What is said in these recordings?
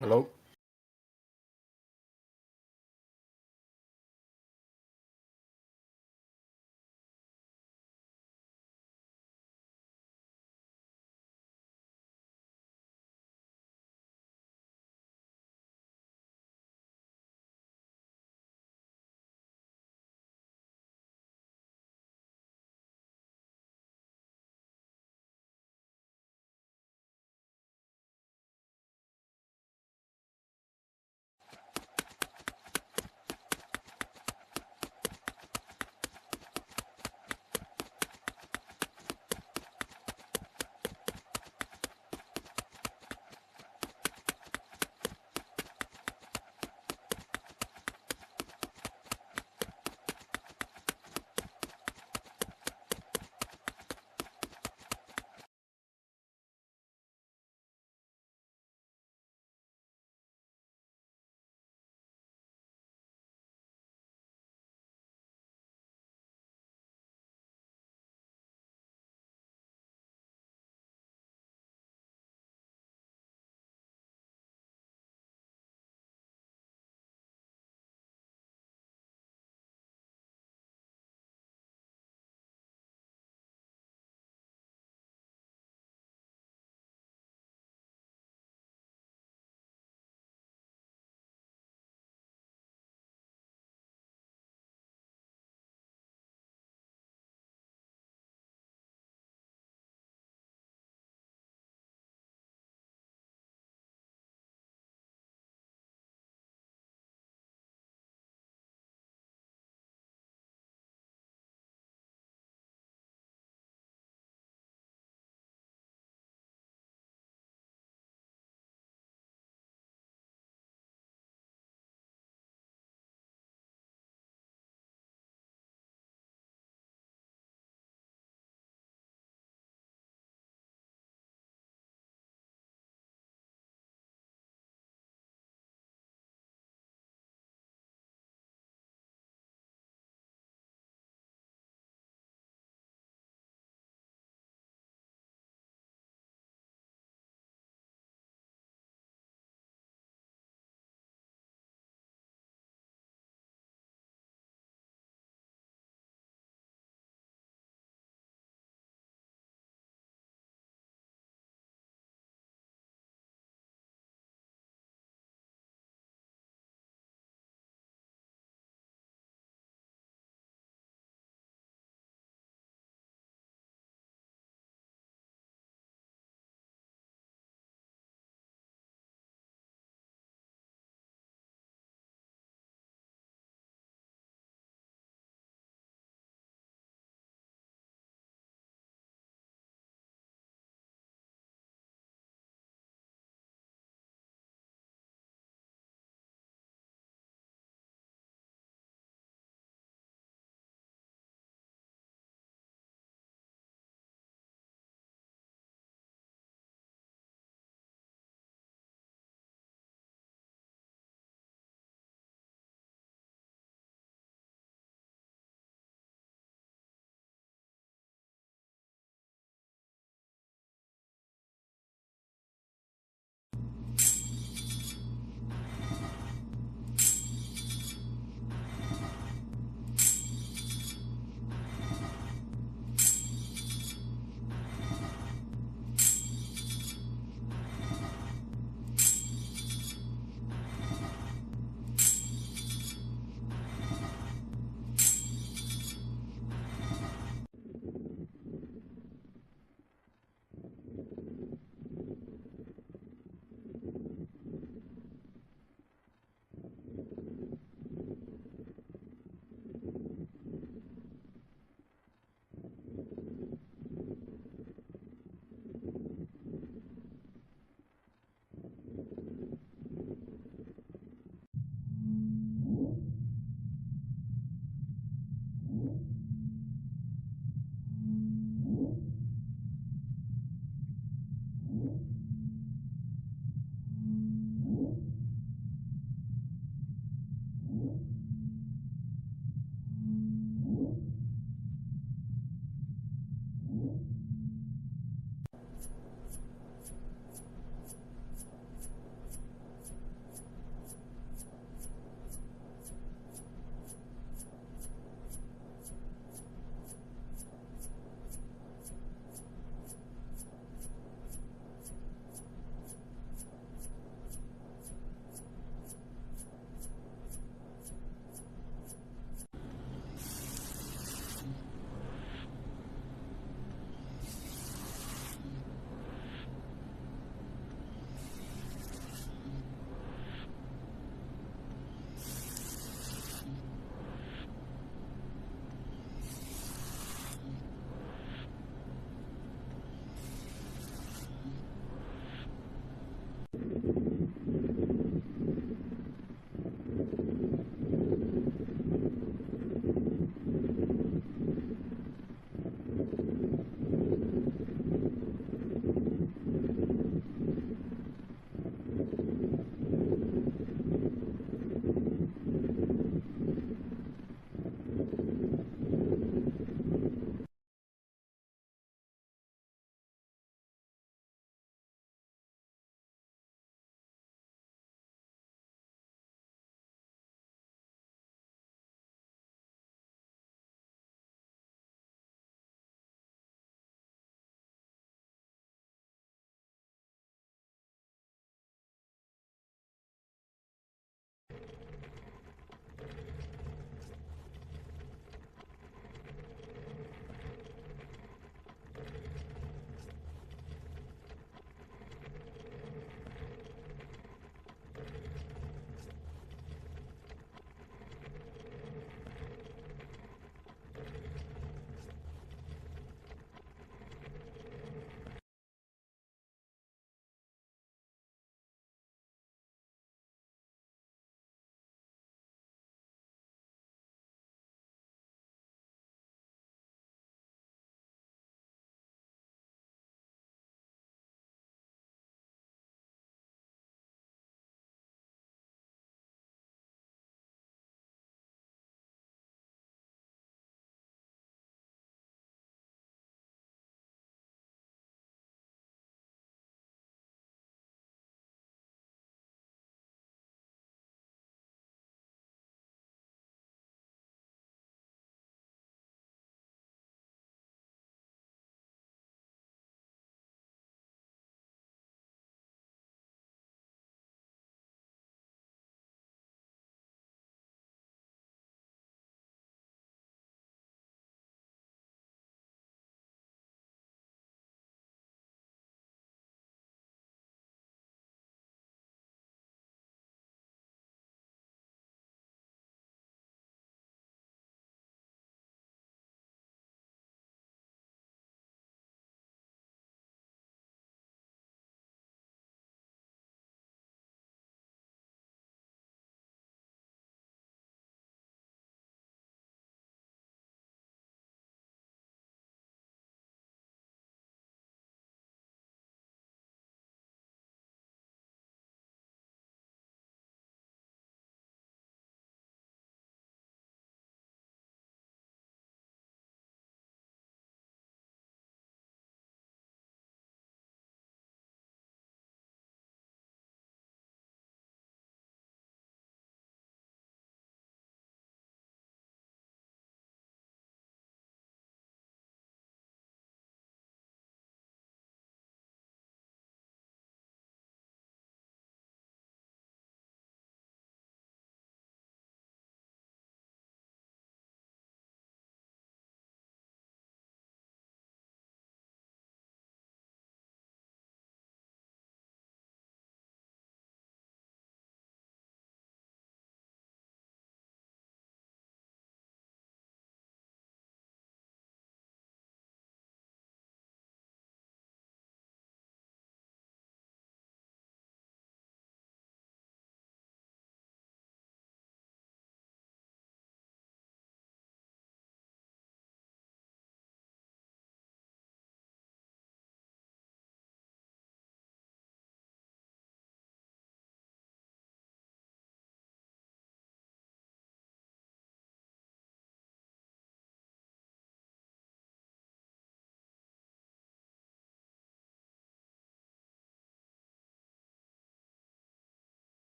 Hello.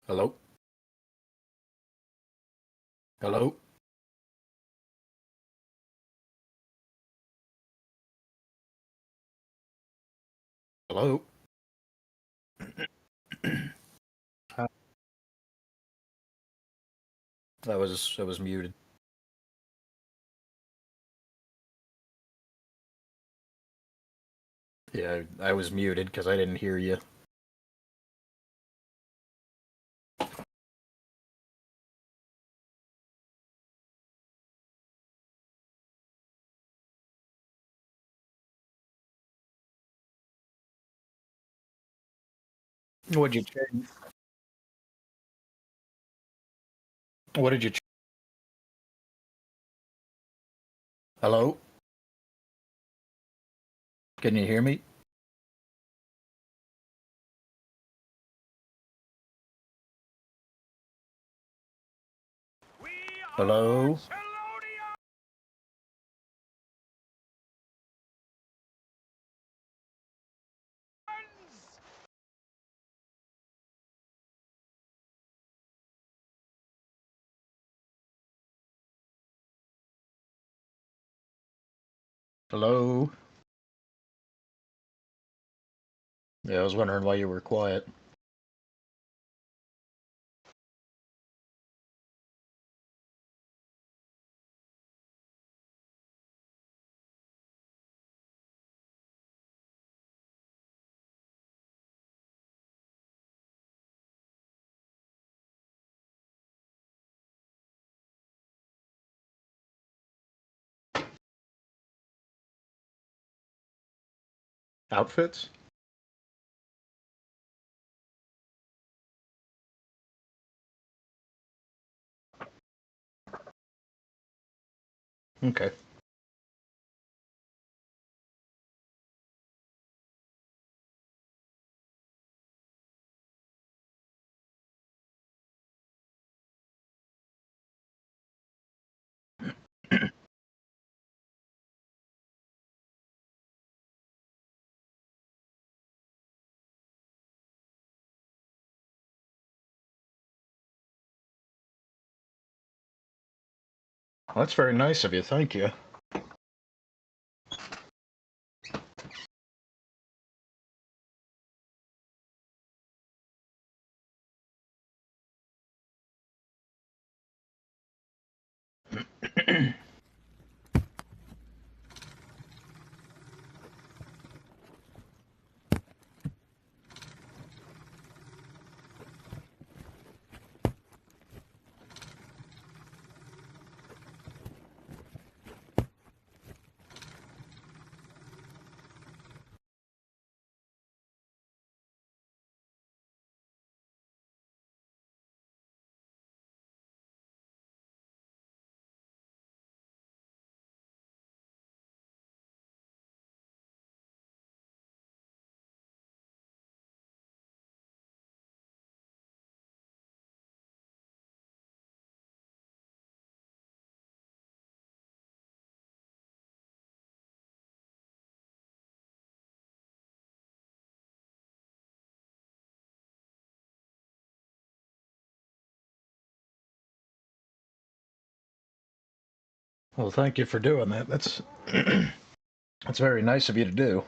Hello? Hello? Hello? That was muted. Yeah, I was muted because I didn't hear you. What'd you change? What did you? Hello? Can you hear me? Hello? Hello? Yeah, I was wondering why you were quiet. Outfits? Okay. Well, that's very nice of you. Thank you. Well, thank you for doing that. That's that's very nice of you to do.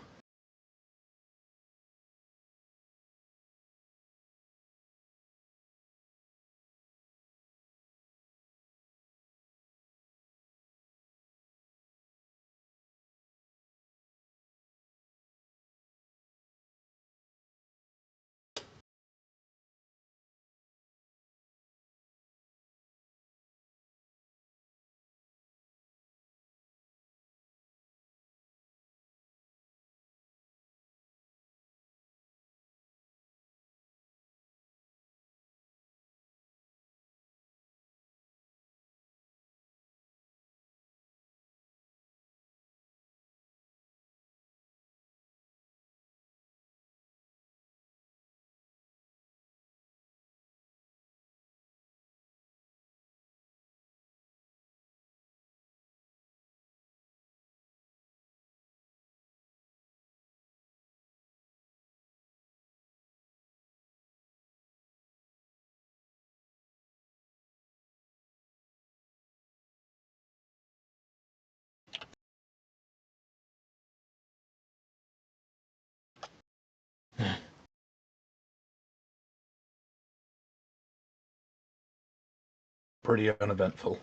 Pretty uneventful.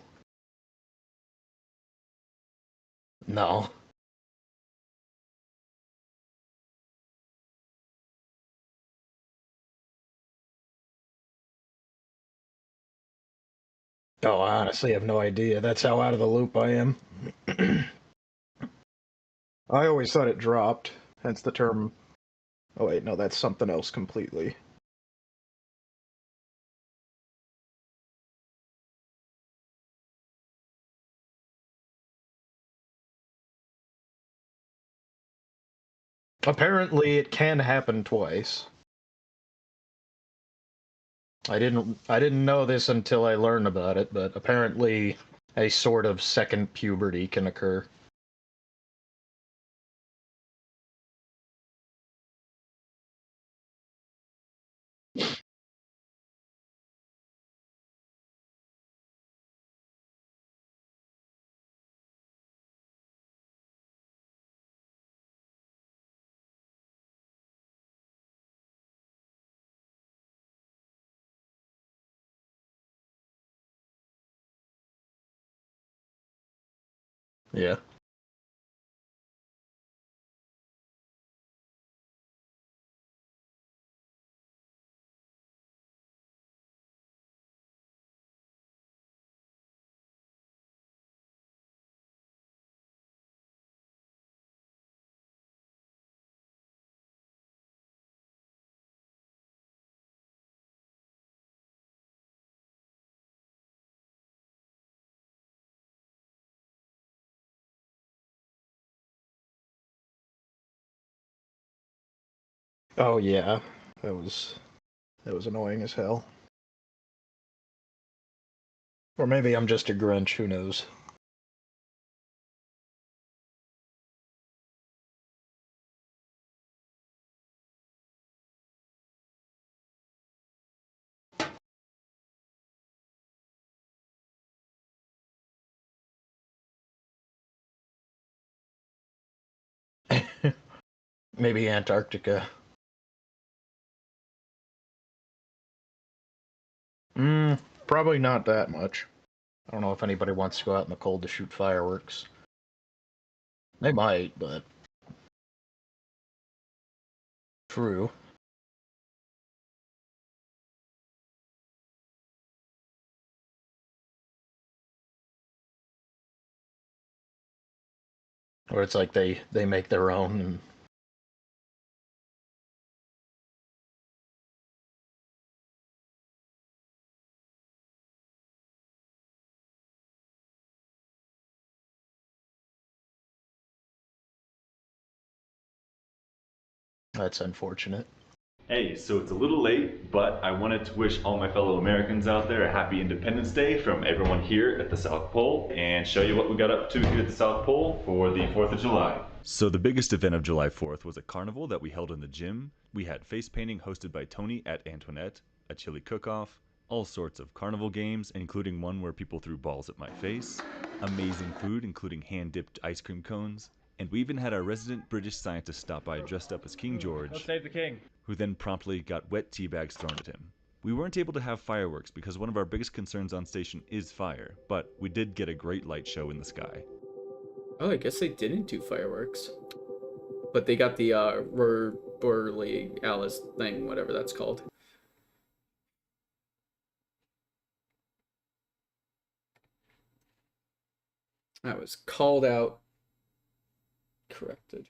No. Oh, I honestly have no idea. That's how out of the loop I am. I always thought it dropped, hence the term. Oh, wait, no, that's something else completely. Apparently, it can happen twice. I didn't know this until I learned about it, but apparently a sort of second puberty can occur. Yeah. Oh yeah. That was annoying as hell. Or maybe I'm just a Grinch, who knows. Maybe Antarctica. Probably not that much. I don't know if anybody wants to go out in the cold to shoot fireworks. They might, but true. Or it's like they make their own. And that's unfortunate. Hey, so it's a little late, but I wanted to wish all my fellow Americans out there a happy Independence Day from everyone here at the South Pole and show you what we got up to here at the South Pole for the 4th of July. So the biggest event of July 4th was a carnival that we held in the gym. We had face painting hosted by Tony at Antoinette, a chili cook-off, all sorts of carnival games, including one where people threw balls at my face, amazing food including hand-dipped ice cream cones, and we even had our resident British scientist stop by dressed up as King George. Let's save the king. Who then promptly got wet tea bags thrown at him. We weren't able to have fireworks because one of our biggest concerns on station is fire, but we did get a great light show in the sky. Oh, I guess they didn't do fireworks. But they got the Burley Alice thing, whatever that's called. I was called out. Corrected.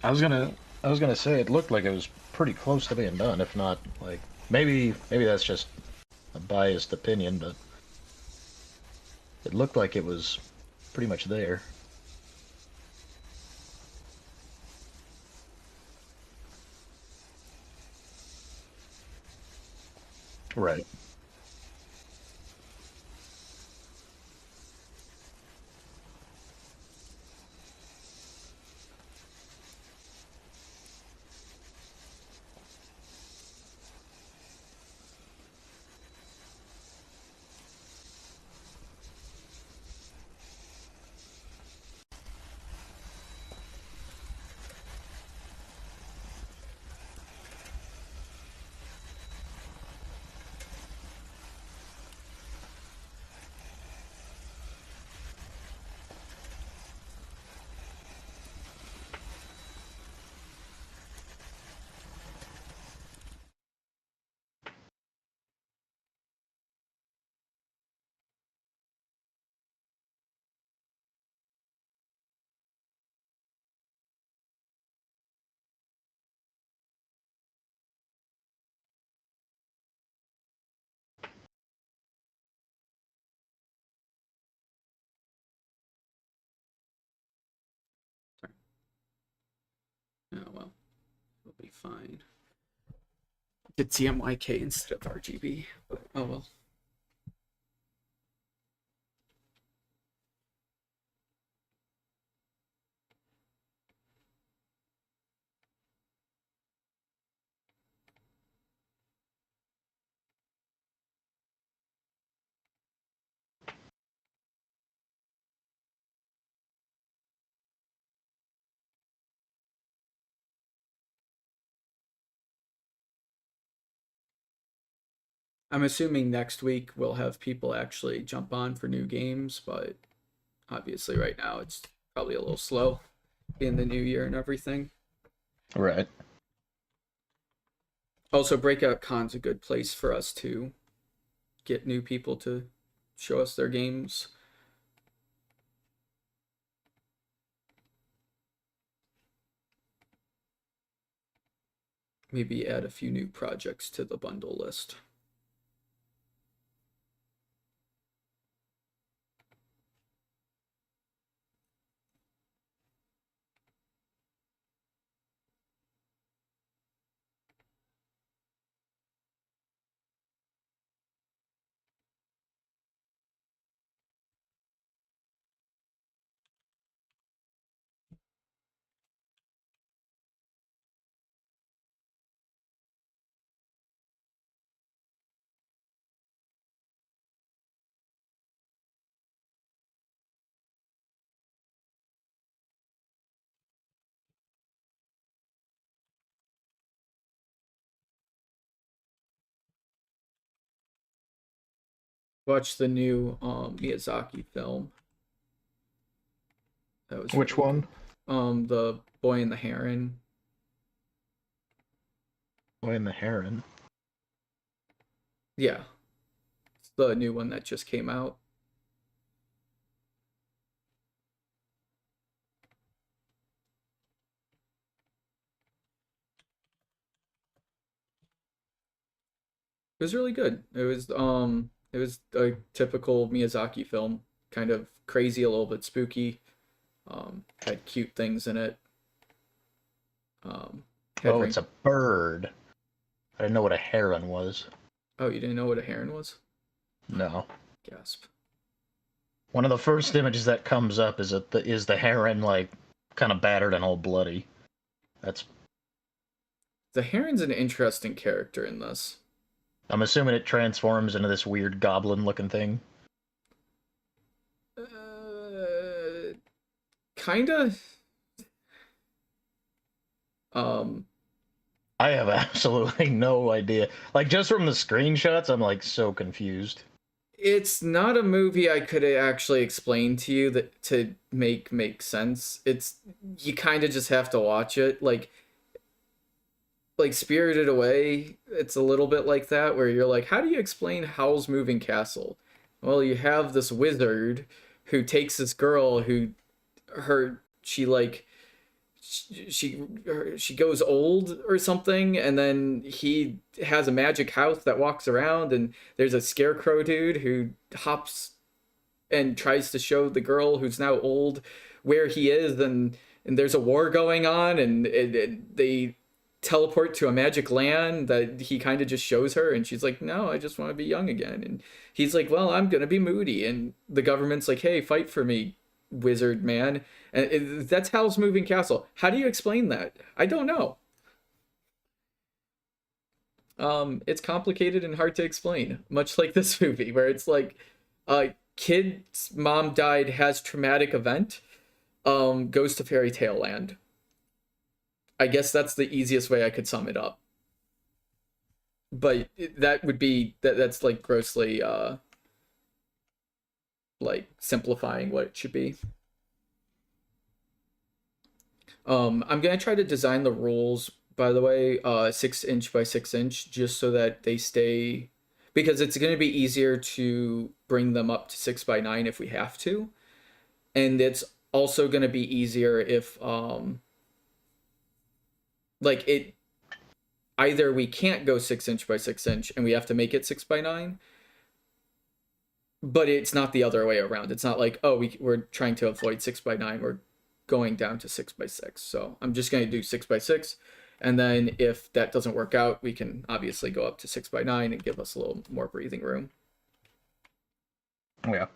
I was gonna say it looked like it was pretty close to being done, if not like maybe that's just a biased opinion, but it looked like it was pretty much there. Right. Oh well, it'll be fine. Did CMYK instead of RGB, but oh well. I'm assuming next week we'll have people actually jump on for new games, but obviously right now it's probably a little slow in the new year and everything. Right. Also, Breakout Con's a good place for us to get new people to show us their games. Maybe add a few new projects to the bundle list. Watch the new Miyazaki film. That was Which really one? good. The Boy and the Heron. Boy and the Heron. Yeah, it's the new one that just came out. It was really good. It was a typical Miyazaki film, kind of crazy, a little bit spooky. Had cute things in it. Had Oh, it's a bird. I didn't know what a heron was. Oh, you didn't know what a heron was? No. Gasp. One of the first images that comes up is the heron like kind of battered and all bloody. That's The heron's an interesting character in this. I'm assuming it transforms into this weird goblin-looking thing. Kinda. Um, I have absolutely no idea. Like just from the screenshots, I'm like so confused. it's not a movie I could actually explain to you that to make sense. It's you kind of just have to watch it. Like Spirited Away, it's a little bit like that where you're like, how do you explain Howl's Moving Castle? Well, you have this wizard who takes this girl who her she like she goes old or something, and then he has a magic house that walks around, and there's a scarecrow dude who hops and tries to show the girl who's now old where he is, and there's a war going on, and they teleport to a magic land that he kind of just shows her, and she's like, no, I just want to be young again. And he's like, well, I'm gonna be moody, and the government's like, hey, fight for me, wizard man. And that's Howl's Moving Castle. How do you explain that? I don't know. It's complicated and hard to explain, much like this movie, where it's like kid's mom died, has traumatic event, goes to fairy tale land. I guess that's the easiest way I could sum it up. But that would be that's like grossly like simplifying what it should be. I'm gonna try to design the rules, by the way, 6 inch by 6 inch, just so that they stay, because it's gonna be easier to bring them up to 6 by 9 if we have to, and it's also gonna be easier if like it either we can't go 6 inch by 6 inch and we have to make it 6 by 9, but it's not the other way around. It's not like, oh, we're trying to avoid 6 by 9. We're going down to 6 by 6. So I'm just going to do 6 by 6. And then if that doesn't work out, we can obviously go up to 6 by 9 and give us a little more breathing room. Yeah.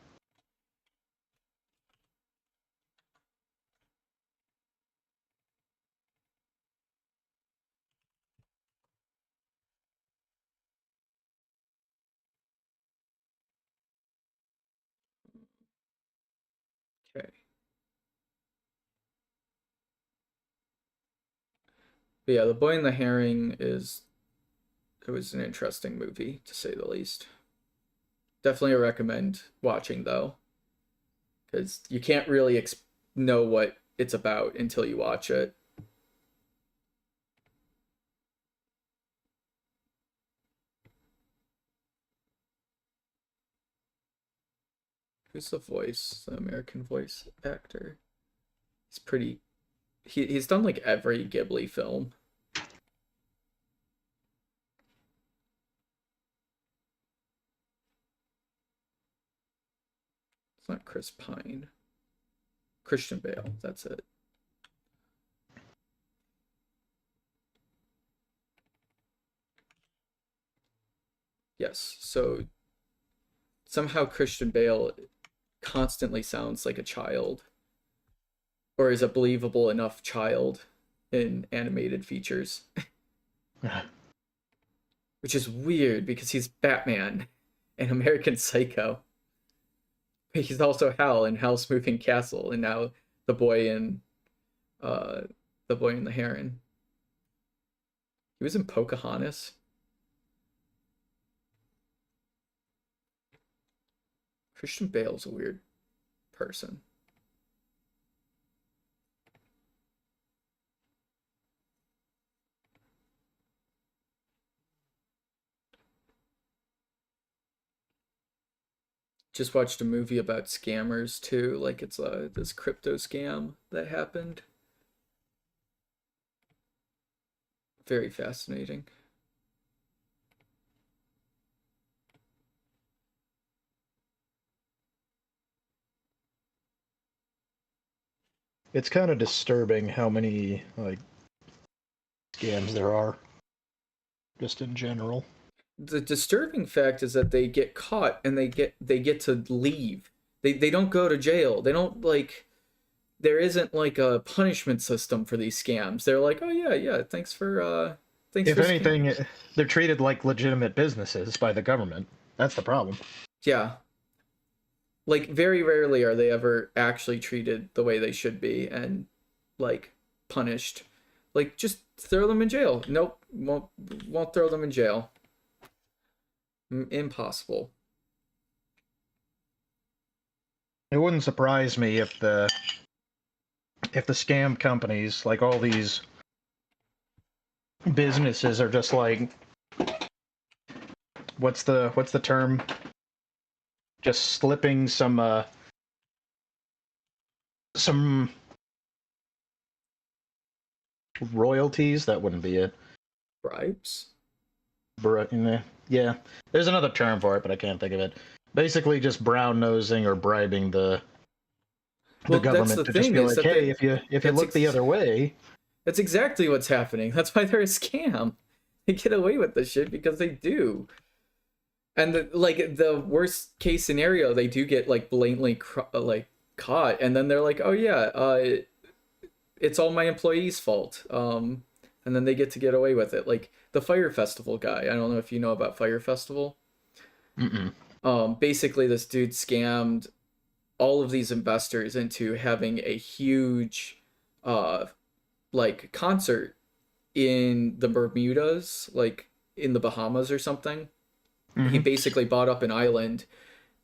Okay. But yeah, The Boy and the Herring it was an interesting movie, to say the least. Definitely a recommend watching, though, because you can't really know what it's about until you watch it. Who's the voice? The American voice actor. He's pretty. He's done like every Ghibli film. It's not Chris Pine. Christian Bale. That's it. Yes. So somehow Christian Bale constantly sounds like a child, or is a believable enough child in animated features. Which is weird because he's Batman and American Psycho. But he's also Hal in Howl's Moving Castle, and now the boy in the Boy and the Heron. He was in Pocahontas. Christian Bale's a weird person. Just watched a movie about scammers too, like it's this crypto scam that happened. Very fascinating. It's kind of disturbing how many like scams there are, just in general. The disturbing fact is that they get caught and they get to leave. They don't go to jail. They don't like there isn't like a punishment system for these scams. They're like, "Oh yeah, thanks If for anything, they're treated like legitimate businesses by the government. That's the problem. Yeah. Like very rarely are they ever actually treated the way they should be and like punished. Like just throw them in jail. Nope, won't throw them in jail. Impossible. It wouldn't surprise me if the scam companies, like all these businesses, are just like, what's the term? Just slipping some royalties. That wouldn't be it. Bribes. Yeah, there's another term for it, but I can't think of it. Basically, just brown nosing or bribing the Well, that's government the to just thing be is like, that hey, if you look the other way, that's exactly what's happening. That's why they're a scam. They get away with this shit because they do. And the worst case scenario, they do get like blatantly like caught, and then they're like, oh yeah, it's all my employees' fault. And then they get away with it. Like the Fire Festival guy. I don't know if you know about Fire Festival. mm-mm. Basically, this dude scammed all of these investors into having a huge, like concert in the Bermudas, like in the Bahamas or something. He basically bought up an island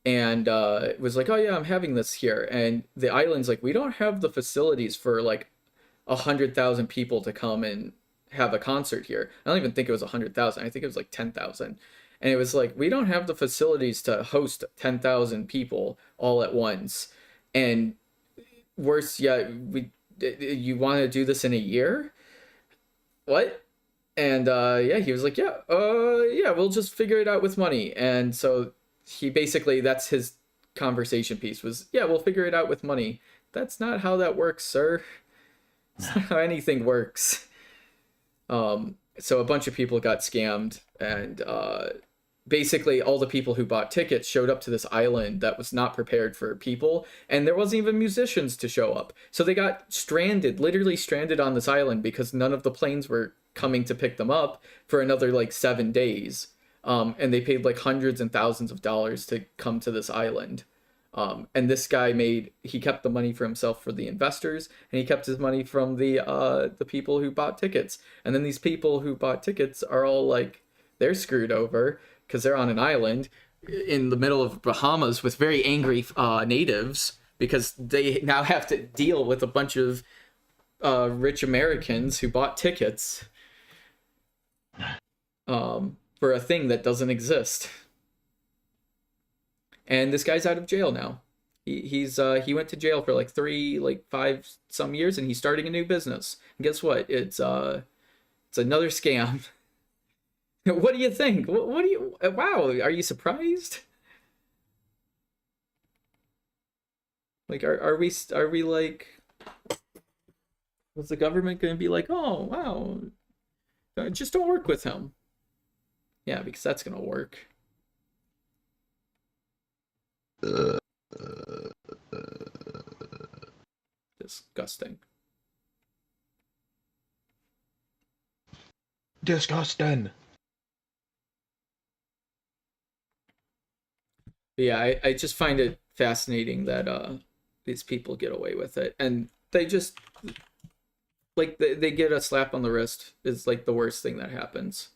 and was like, oh yeah, I'm having this here. And the island's like, we don't have the facilities for like 100,000 people to come and have a concert here. I don't even think it was 100,000. I think it was like 10,000. And it was like, we don't have the facilities to host 10,000 people all at once. And worse yet, you want to do this in a year? What? And yeah, he was like, yeah, we'll just figure it out with money. And so he basically, that's his conversation piece was, yeah, we'll figure it out with money. That's not how that works, sir. That's not how anything works. So a bunch of people got scammed, and basically all the people who bought tickets showed up to this island that was not prepared for people, and there wasn't even musicians to show up. So they got stranded, literally stranded on this island because none of the planes were coming to pick them up for another like 7 days. And they paid like hundreds and thousands of dollars to come to this island. And this guy he kept the money for himself for the investors, and he kept his money from the people who bought tickets. And then these people who bought tickets are all like, they're screwed over because they're on an island in the middle of Bahamas with very angry natives because they now have to deal with a bunch of rich Americans who bought tickets for a thing that doesn't exist. And this guy's out of jail now. He went to jail for like 5 some years, and he's starting a new business. And guess what? It's another scam. What do you think? What do you? Wow, are you surprised? Like, are we like? Was the government going to be like, oh wow, just don't work with him? Yeah, because that's going to work. Disgusting. Disgusting. But yeah, I just find it fascinating that these people get away with it, and they just like they get a slap on the wrist is like the worst thing that happens.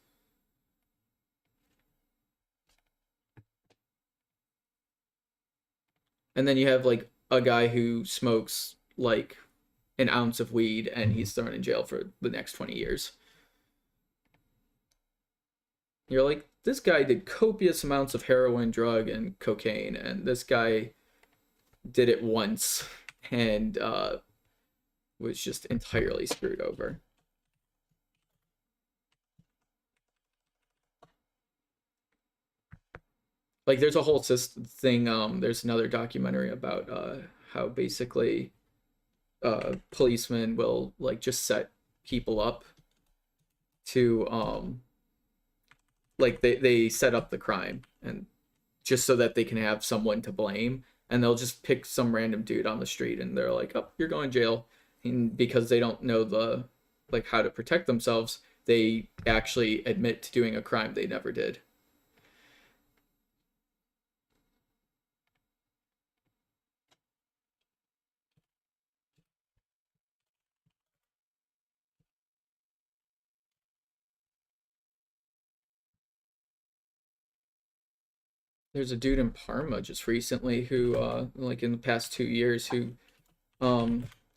And then you have like a guy who smokes like an ounce of weed, and he's thrown in jail for the next 20 years. You're like, this guy did copious amounts of heroin, drug, and cocaine, and this guy did it once and was just entirely screwed over. Like, there's a whole thing. There's another documentary about how basically policemen will like just set people up to like they set up the crime, and just so that they can have someone to blame, and they'll just pick some random dude on the street, and they're like, oh, you're going to jail. And because they don't know the like how to protect themselves, they actually admit to doing a crime they never did. There's a dude in Parma just recently who like in the past 2 years who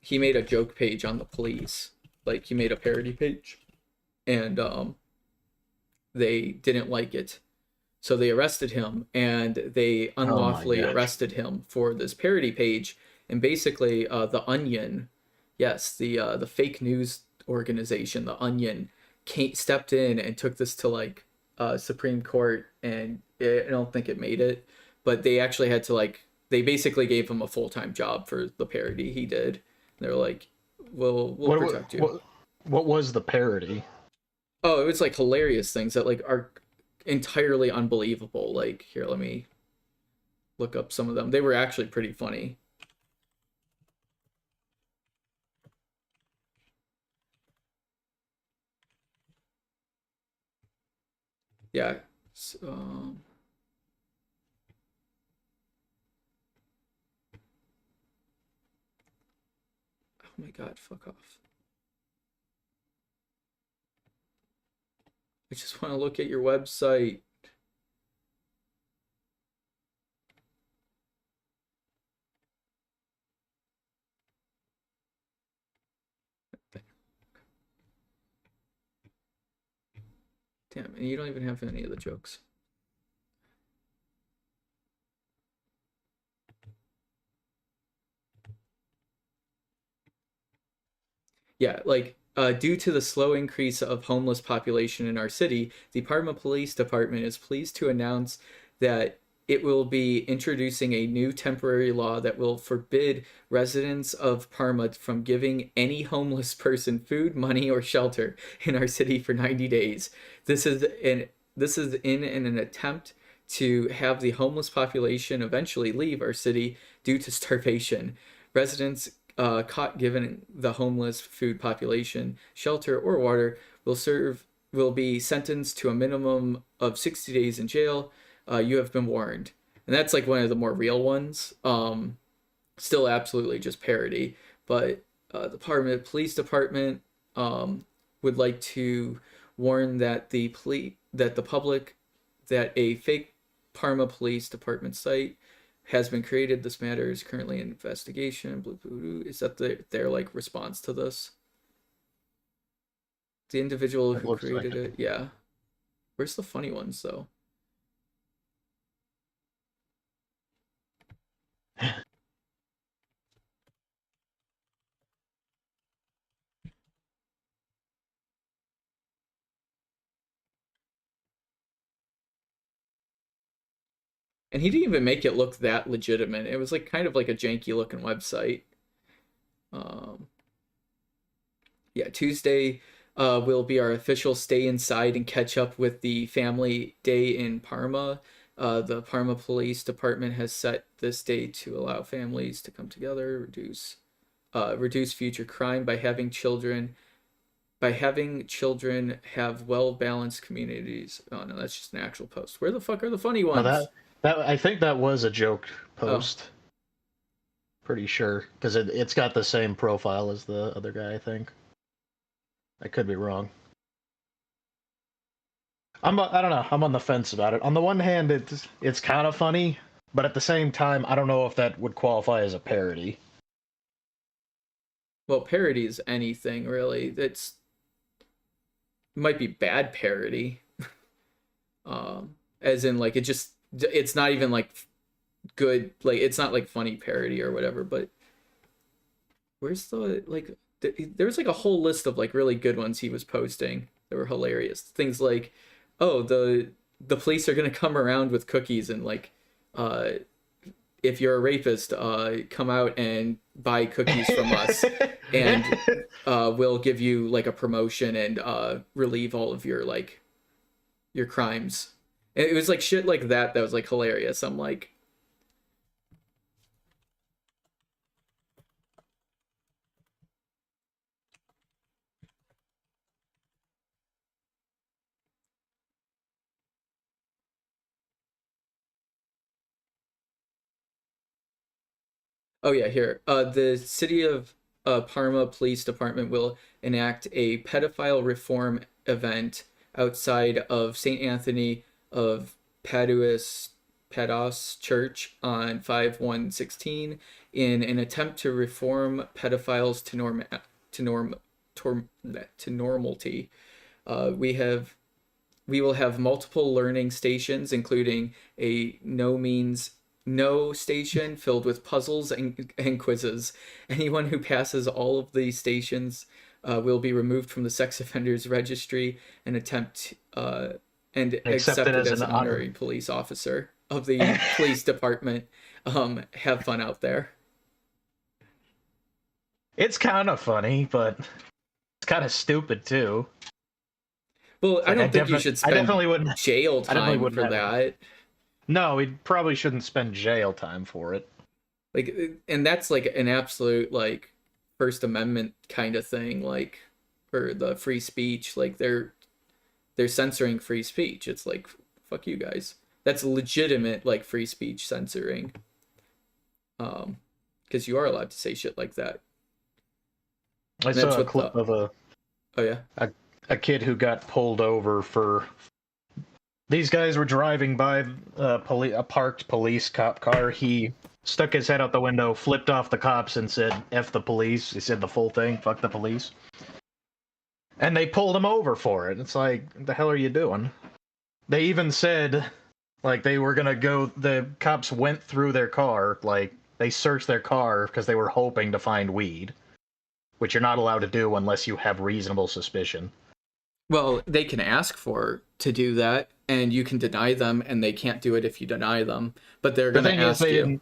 he made a joke page on the police. Like, he made a parody page, and they didn't like it, so they arrested him, and they unlawfully arrested him for this parody page. And basically the Onion, yes, the fake news organization, the Onion, stepped in and took this to like Supreme Court, and I don't think it made it, but they actually had to like they basically gave him a full-time job for the parody he did. They're like, we'll protect you. What was the parody? Oh, it was like hilarious things that like are entirely unbelievable. Like here, let me look up some of them. They were actually pretty funny. Yeah. So, oh my god, fuck off. I just want to look at your website. Damn, and you don't even have any of the jokes. Yeah, like due to the slow increase of homeless population in our city, the Parma Police Department is pleased to announce that it will be introducing a new temporary law that will forbid residents of Parma from giving any homeless person food, money, or shelter in our city for 90 days. This is in an attempt to have the homeless population eventually leave our city due to starvation. Residents caught giving the homeless food population shelter or water will be sentenced to a minimum of 60 days in jail. You have been warned. And that's like one of the more real ones. Still absolutely just parody, but the police department would like to warn that the public that a fake Parma Police Department site has been created. This matter is currently in investigation. Is that their like response to this? The individual who created it, yeah. Where's the funny ones though? And he didn't even make it look that legitimate. It was like kind of like a janky looking website. Yeah, Tuesday will be our official stay inside and catch up with the family day in Parma. The Parma Police Department has set this day to allow families to come together, reduce future crime by having children have well-balanced communities. Oh no, that's just an actual post. Where the fuck are the funny ones? No, that I think that was a joke post. Oh. Pretty sure, because it's got the same profile as the other guy, I think. I could be wrong. I don't know. I'm on the fence about it. On the one hand, it's kind of funny, but at the same time, I don't know if that would qualify as a parody. Well, parody is anything really. It might be bad parody. As in like it's not even like good, like it's not like funny parody or whatever, but where's the like there's like a whole list of like really good ones he was posting that were hilarious. Things like, oh, the police are gonna come around with cookies and like if you're a rapist, come out and buy cookies from us and we'll give you like a promotion and relieve all of your like your crimes. And it was like shit like that was like hilarious. I'm like, oh yeah, here. The city of Parma Police Department will enact a pedophile reform event outside of St. Anthony of Pados Church on 5/1/16 in an attempt to reform pedophiles to normality. We will have multiple learning stations, including a no station filled with puzzles and quizzes. Anyone who passes all of these stations will be removed from the sex offenders registry and Accepted accepted as as an an honor. honorary police officer of the police department. Have fun out there. It's kind of funny, but it's kind of stupid too. Well, It's I like don't think you should I spend definitely wouldn't. jail I definitely time wouldn't for have it. that. No, we probably shouldn't spend jail time for it. Like, and that's like an absolute like First Amendment kind of thing, like for the free speech. Like they're censoring free speech. It's like fuck you guys. That's legitimate like free speech censoring. Because you are allowed to say shit like that. I And that's saw a what clip the of oh yeah. a kid who got pulled over for. These guys were driving by a parked police cop car. He stuck his head out the window, flipped off the cops, and said, "F the police." He said the full thing, "Fuck the police." And they pulled him over for it. It's like, the hell are you doing? They even said, like, they were gonna go. The cops went through their car, like, they searched their car because they were hoping to find weed, which you're not allowed to do unless you have reasonable suspicion. Well, they can ask for to do that, and you can deny them, and they can't do it if you deny them. But they're The gonna thing is, ask you.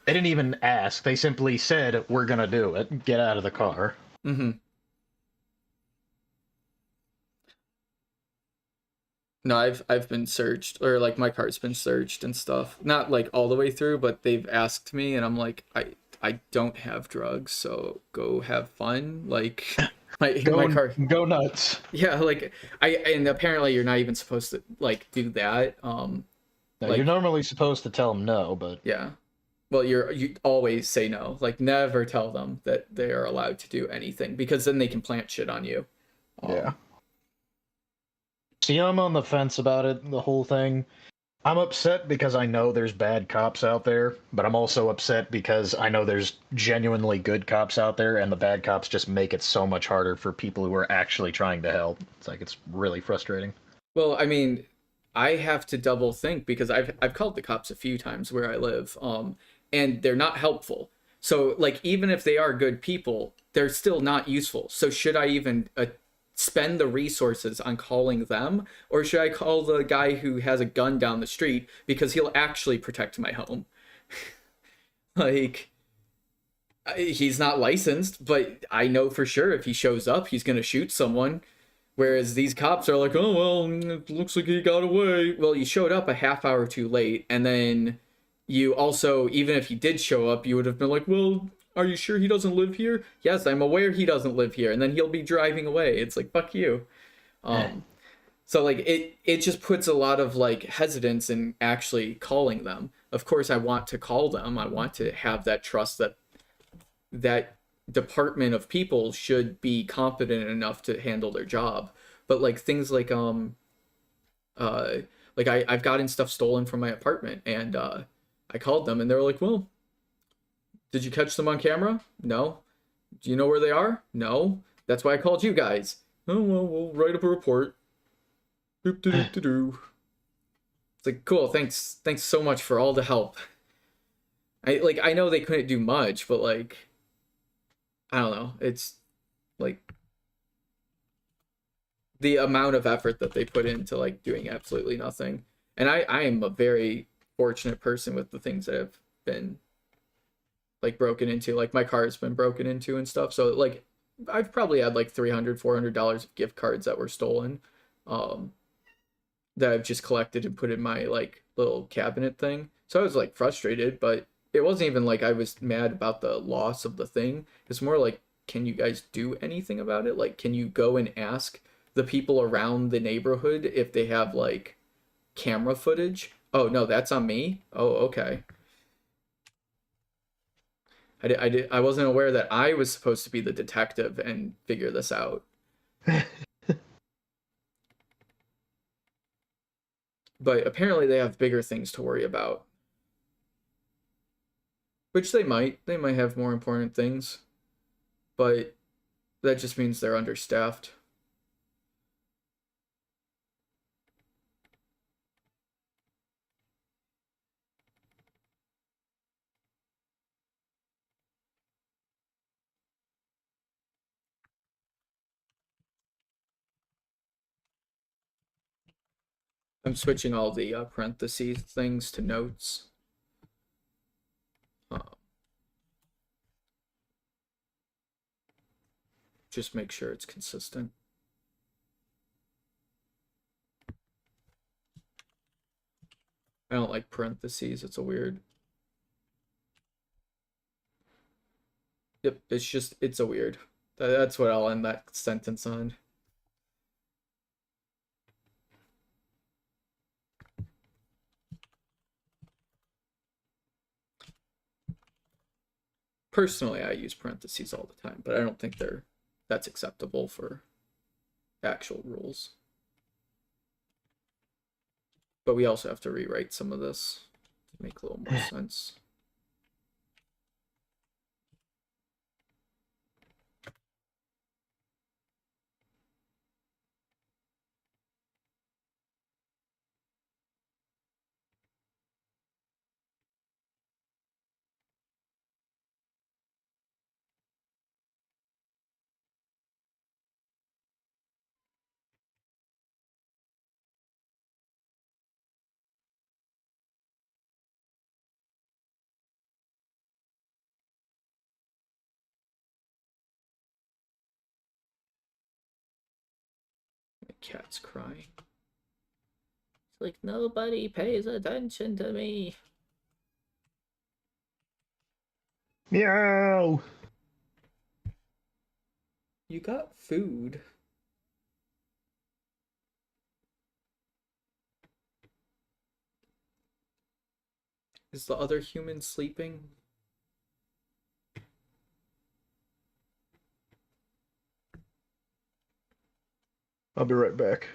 they didn't even ask. They simply said, "We're gonna do it. Get out of the car." Mm-hmm. No, I've been searched, or like my car's been searched and stuff. Not like all the way through, but they've asked me, and I'm like, I don't have drugs, so go have fun. Like my Go car, go nuts. yeah. Like and apparently you're not even supposed to like do that. Now, you're Like normally supposed to tell them no, but yeah. Well, you always say no. Like never tell them that they are allowed to do anything because then they can plant shit on you. yeah. Um, See, I'm on the fence about it, the whole thing. I'm upset because I know there's bad cops out there, but I'm also upset because I know there's genuinely good cops out there, and the bad cops just make it so much harder for people who are actually trying to help. It's like, it's really frustrating. well, I mean, I have to double think because I've called the cops a few times where I live, and they're not helpful. So like even if they are good people, they're still not useful. So should I even spend the resources on calling them, or should I call the guy who has a gun down the street because he'll actually protect my home? Like he's not licensed, but I know for sure if he shows up, he's gonna shoot someone. Whereas these cops are like, oh, well, it looks like he got away. Well, you showed up a half hour too late. And then you also, even if he did show up, you would have been like, well, are you sure he doesn't live here? Yes, I'm aware he doesn't live here. And then he'll be driving away. It's like, fuck you. Eh. So like it just puts a lot of like hesitance in actually calling them. Of course I want to call them. I want to have that trust that that department of people should be competent enough to handle their job. But like things uh like I've gotten stuff stolen from my apartment and I called them and they were like, well, did you catch them on camera? No. Do you know where they are? No. That's why I called you guys. Oh well, we'll write up a report. Doop doo doo doo. It's like cool, thanks so much for all the help. I know they couldn't do much, but like I don't know. It's like the amount of effort that they put into like doing absolutely nothing. And I am a very fortunate person with the things that have been like broken into. Like my car has been broken into and stuff. So like I've probably had like $300-$400 of gift cards that were stolen. Um that I've just collected and put in my like little cabinet thing. So I was like frustrated, but it wasn't even like I was mad about the loss of the thing. It's more like, can you guys do anything about it? Like, can you go and ask the people around the neighborhood if they have like camera footage? Oh no, that's on me. Oh okay. I wasn't aware that I was supposed to be the detective and figure this out. But apparently they have bigger things to worry about. Which they might. They might have more important things. But that just means they're understaffed. I'm switching all the parentheses things to notes. Just make sure it's consistent. I don't like parentheses. It's a weird. Yep, it's a weird. That's what I'll end that sentence on. Personally, I use parentheses all the time, but I don't think that's acceptable for actual rules. But we also have to rewrite some of this to make a little more sense. My cat's crying. It's like, nobody pays attention to me. Meow. You got food. Is the other human sleeping? I'll be right back.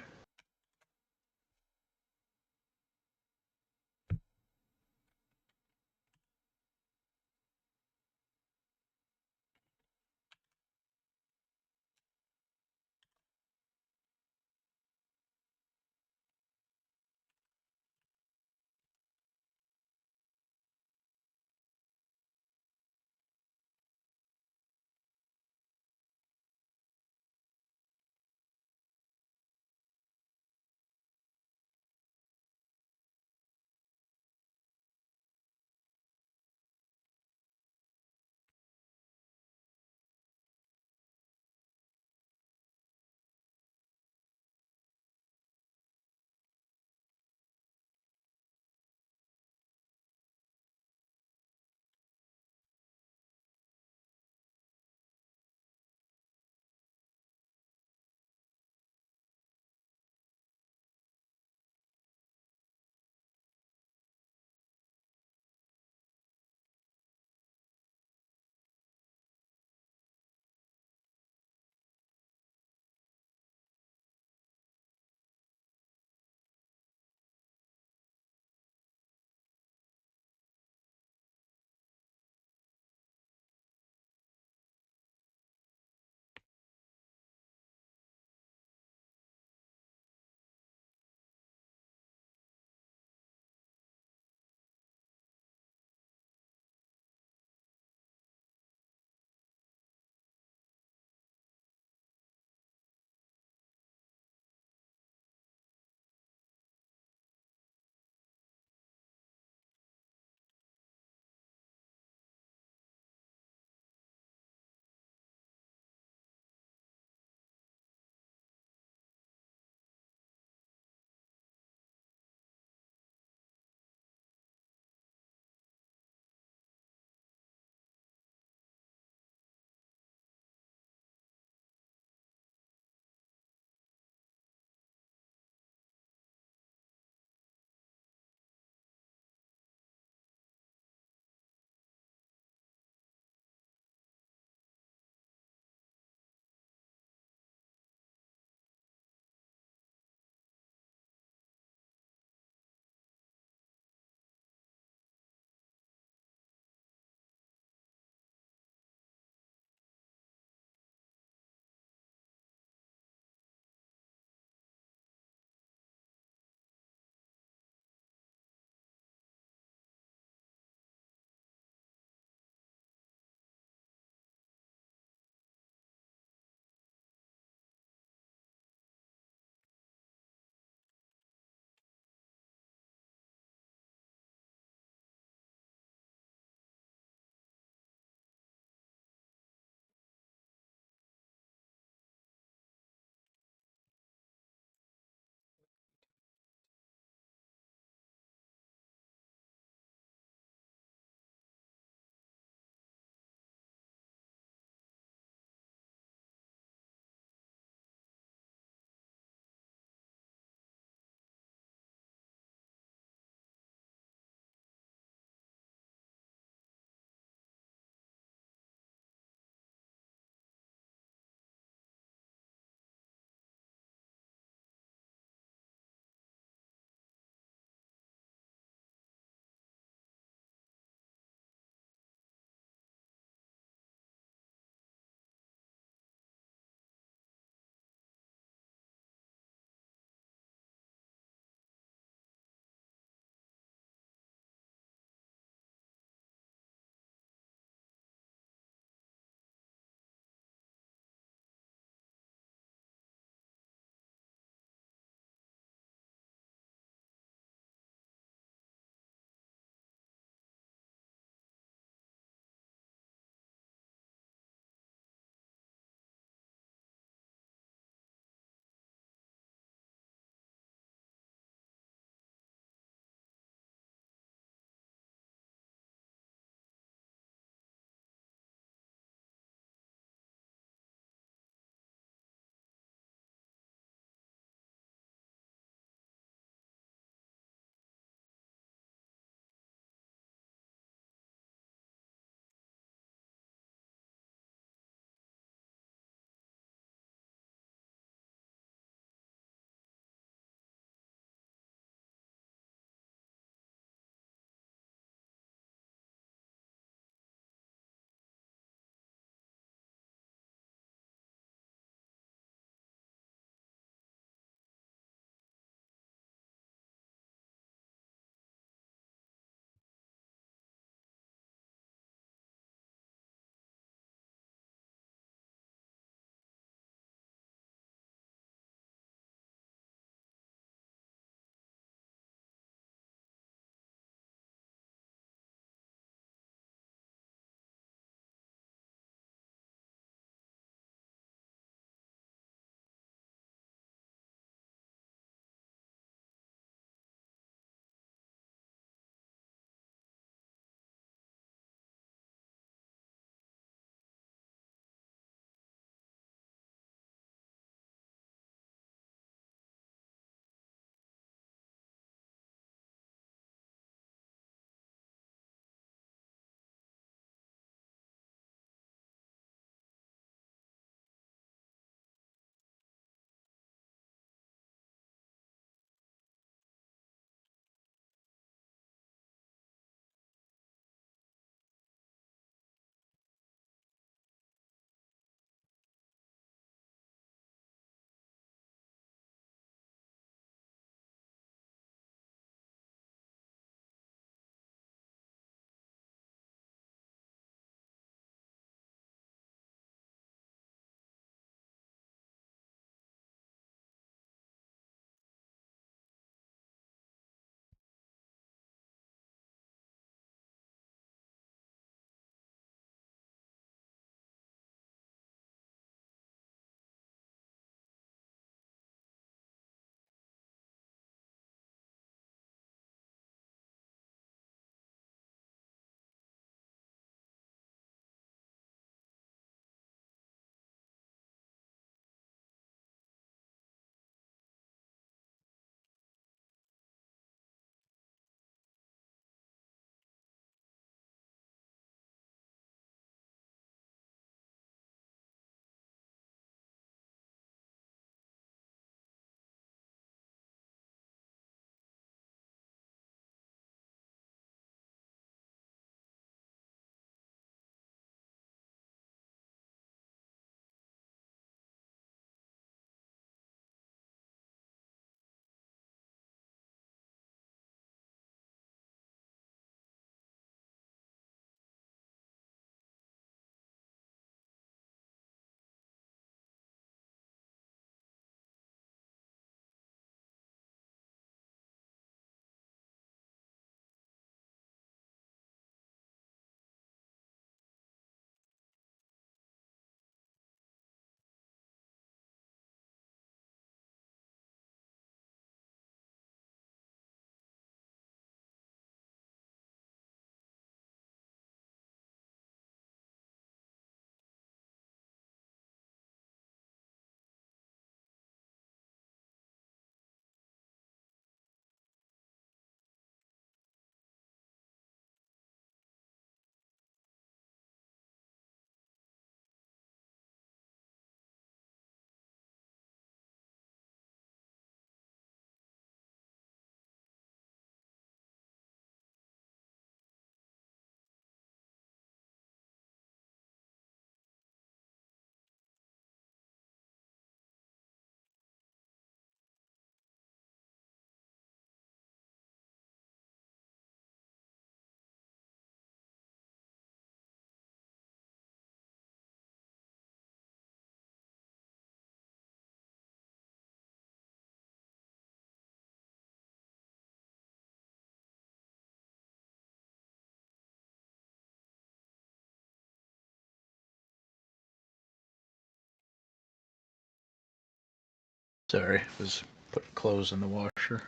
Sorry, was putting clothes in the washer.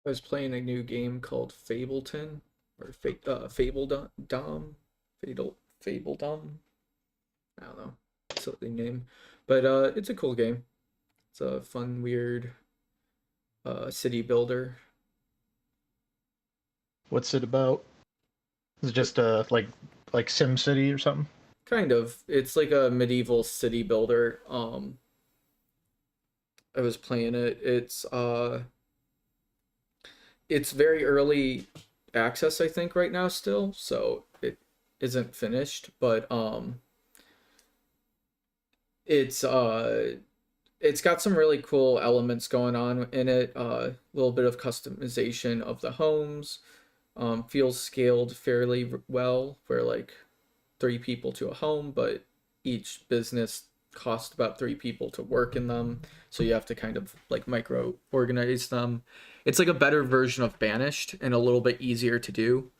I was playing a new game called Fableton or Fabledom, Fabledom. I don't know, silly name, but it's a cool game. It's a fun, weird city builder. What's it about? Is it just like Sim City or something? Kind of. It's like a medieval city builder. I was playing it. It's very early access, I think, right now still, so it isn't finished, but it's it's got some really cool elements going on in it. A little bit of customization of the homes. Feels scaled fairly well, where like 3 people to a home, but each business costs about 3 people to work in them. So you have to kind of like micro organize them. It's like a better version of Banished and a little bit easier to do.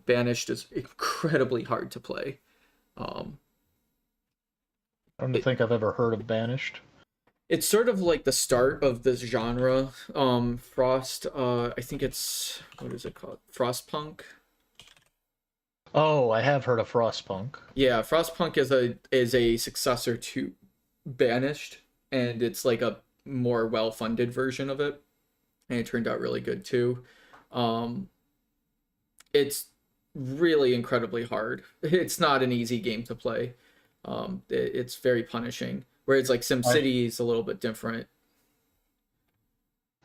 Banished is incredibly hard to play. Um, I don't it, think I've ever heard of Banished. it's sort of like the start of this genre. Frost, I think it's, what is it called? Frostpunk. Oh, I have heard of Frostpunk. Yeah, Frostpunk is a successor to Banished, and it's like a more well-funded version of it, and it turned out really good too. Um, it's really incredibly hard. It's not an easy game to play. It's very punishing. Whereas like I SimCity is a little bit different.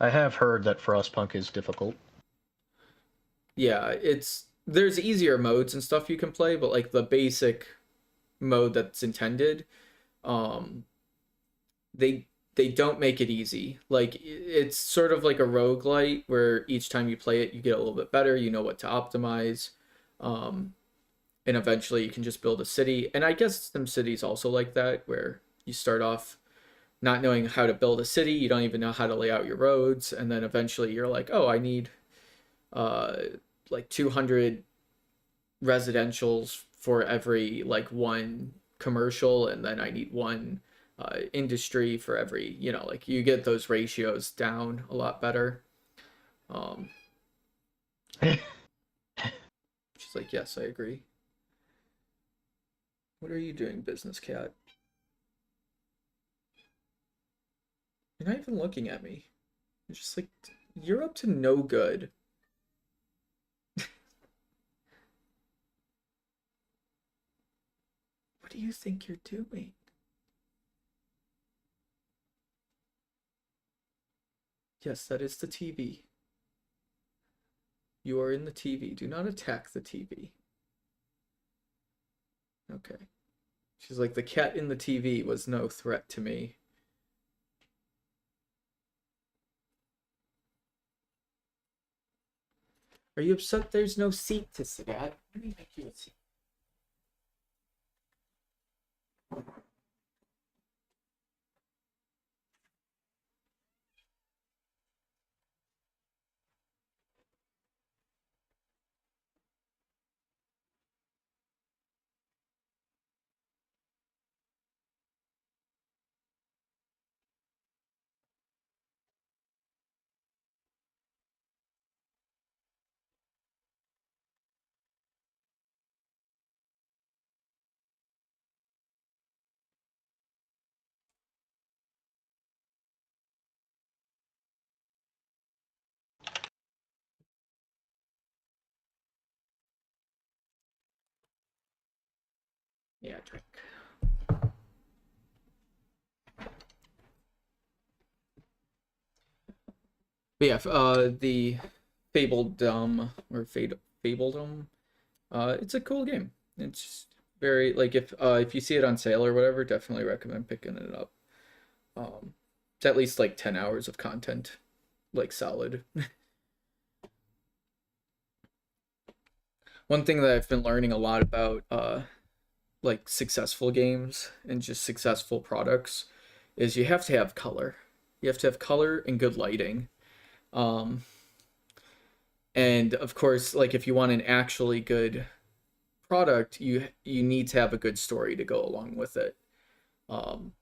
I have heard that Frostpunk is difficult. Yeah, there's easier modes and stuff you can play, but like the basic mode that's intended, um, they they don't make it easy. Like it's sort of like a roguelite where each time you play it, you get a little bit better, you know what to optimize. Um, and eventually you can just build a city. And I guess SimCity is also like that, where you start off not knowing how to build a city, you don't even know how to lay out your roads, and then eventually you're like, oh, I need uh like 200 residentials for every like one commercial, and then I need one industry for every, like you get those ratios down a lot better. um she's like, yes, I agree. What are you doing, business cat? You're not even looking at me. You're just like, you're up to no good. What do you think you're doing? Yes, that is the TV. You are in the TV. Do not attack the TV. Okay. She's like, the cat in the TV was no threat to me. Are you upset there's no seat to sit at? Let me make you a seat. Yeah, drink. But yeah, the Fabledom or Fabledom, it's a cool game. It's very like if you see it on sale or whatever, definitely recommend picking it up. It's at least like 10 hours of content, like solid. One thing that I've been learning a lot about like successful games and just successful products is you have to have color. You have to have color and good lighting. Um, and of course, like if you want an actually good product, you need to have a good story to go along with it. Um,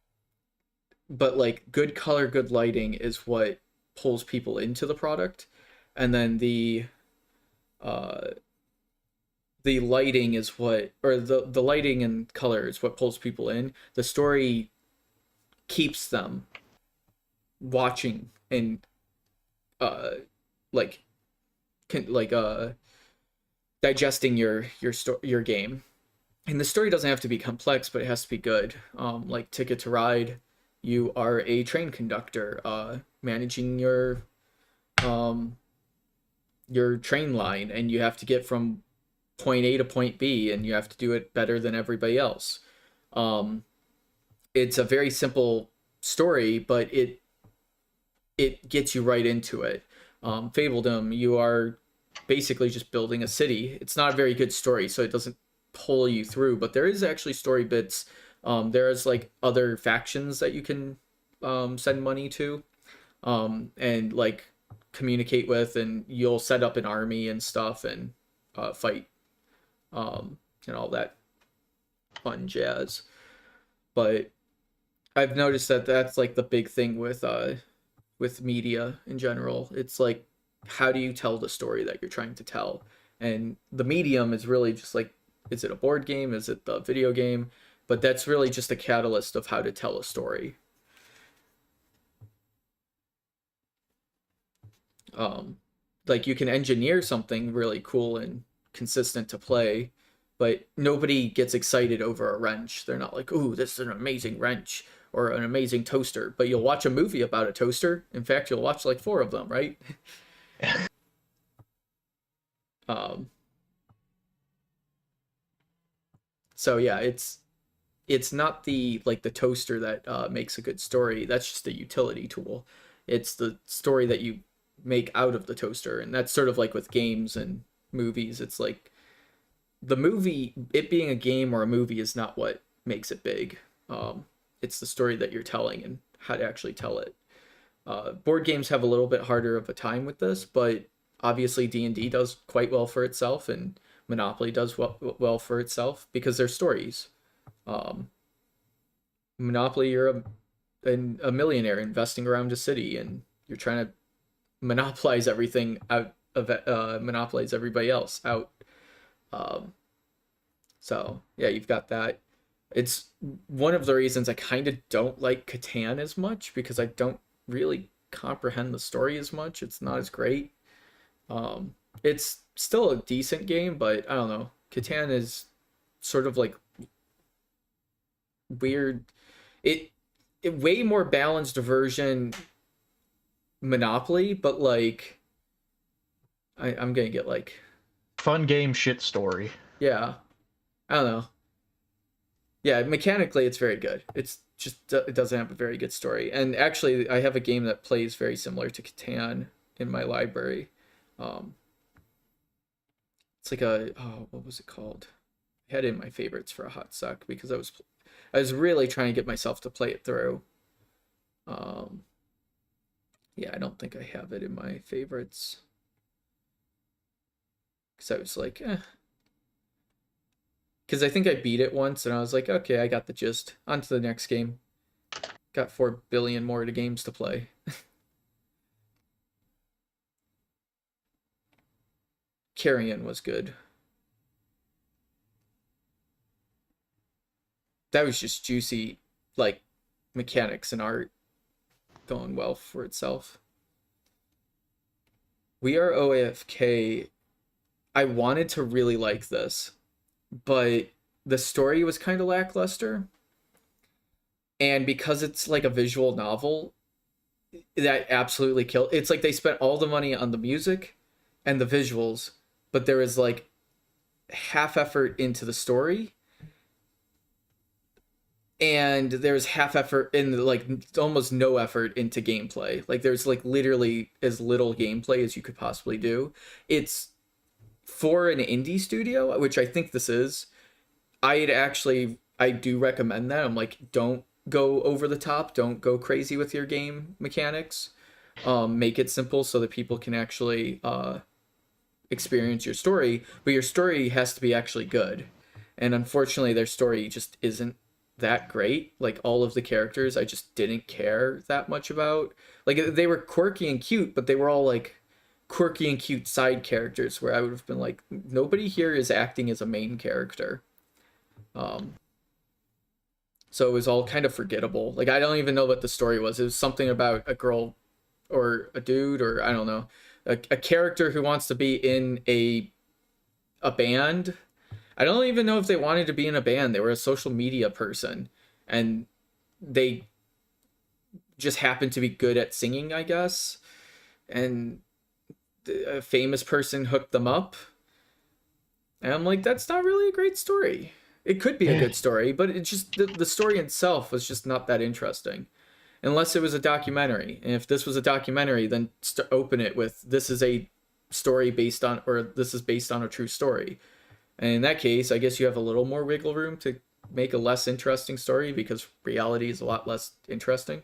but like good color, good lighting is what pulls people into the product, and then uh the lighting is what, or the lighting and color is what pulls people in. The story keeps them watching and uh like like digesting your game. And the story doesn't have to be complex, but it has to be good. Like Ticket to Ride, you are a train conductor, managing um your train line, and you have to get from point A to point B, and you have to do it better than everybody else. Um, it's a very simple story, but it gets you right into it. Fabledom, you are basically just building a city. It's not a very good story, so it doesn't pull you through, but there is actually story bits. There's like other factions that you can send money to, and like communicate with, and you'll set up an army and stuff and fight, and all that fun jazz. But I've noticed that that's like the big thing with media in general. It's like, how do you tell the story that you're trying to tell? And the medium is really just like, is it a board game? Is it the video game? But that's really just a catalyst of how to tell a story. Um, like you can engineer something really cool and consistent to play, but nobody gets excited over a wrench. They're not like, "Ooh, this is an amazing wrench or an amazing toaster." But you'll watch a movie about a toaster. In fact, you'll watch like four of them, right? Um, so yeah, it's not the like the toaster that makes a good story. That's just a utility tool. It's the story that you make out of the toaster, and that's sort of like with games and movies. It's like the movie, it being a game or a movie, is not what makes it big. It's the story that you're telling and how to actually tell it. Board games have a little bit harder of a time with this, but obviously D&D does quite well for itself, and Monopoly does well for itself because they're stories. Um, Monopoly, you're a millionaire investing around a city, and you're trying to monopolize everything out of monopolize everybody else out. Um, so yeah, you've got that. It's one of the reasons I kind of don't like Catan as much, because I don't really comprehend the story as much. It's not as great. It's still a decent game, but I don't know. Catan is sort of like weird. It, it way more balanced version Monopoly, but like I'm gonna get like, Fun game, shit story. yeah, I don't know. Yeah, mechanically it's very good. It's just it doesn't have a very good story. And actually, I have a game that plays very similar to Catan in my library. Um, it's like a, oh, what was it called? I had it in my favorites for a hot sec because I was really trying to get myself to play it through. Um, yeah, I don't think I have it in my favorites because I was like, eh. Because I think I beat it once and I was like, okay, I got the gist. On to the next game. Got 4 billion more to games to play. Carrion was good. That was just juicy, like mechanics and art going well for itself. We Are OAFK. I wanted to really like this, but the story was kind of lackluster, and because it's like a visual novel, that absolutely killed. It's like they spent all the money on the music and the visuals, but there was like half effort into the story, and there's half effort in like almost no effort into gameplay. Like there's like literally as little gameplay as you could possibly do. It's for an indie studio, which I think this is. I do recommend that. I'm like, don't go over the top, don't go crazy with your game mechanics. Make it simple so that people can actually experience your story, but your story has to be actually good. And unfortunately, their story just isn't that great. Like all of the characters, I just didn't care that much about. Like they were quirky and cute, but they were all like quirky and cute side characters where I would have been like, nobody here is acting as a main character. Um, so it was all kind of forgettable. Like I don't even know what the story was. It was something about a girl or a dude or I don't know, a character who wants to be in a band. I don't even know if they wanted to be in a band. They were a social media person, and they just happened to be good at singing, I guess. And a famous person hooked them up. And I'm like, that's not really a great story. It could be a good story, but it just the story itself was just not that interesting. Unless it was a documentary. And if this was a documentary, then open it with this is a story based on, or this is based on a true story. And in that case, I guess you have a little more wiggle room to make a less interesting story because reality is a lot less interesting.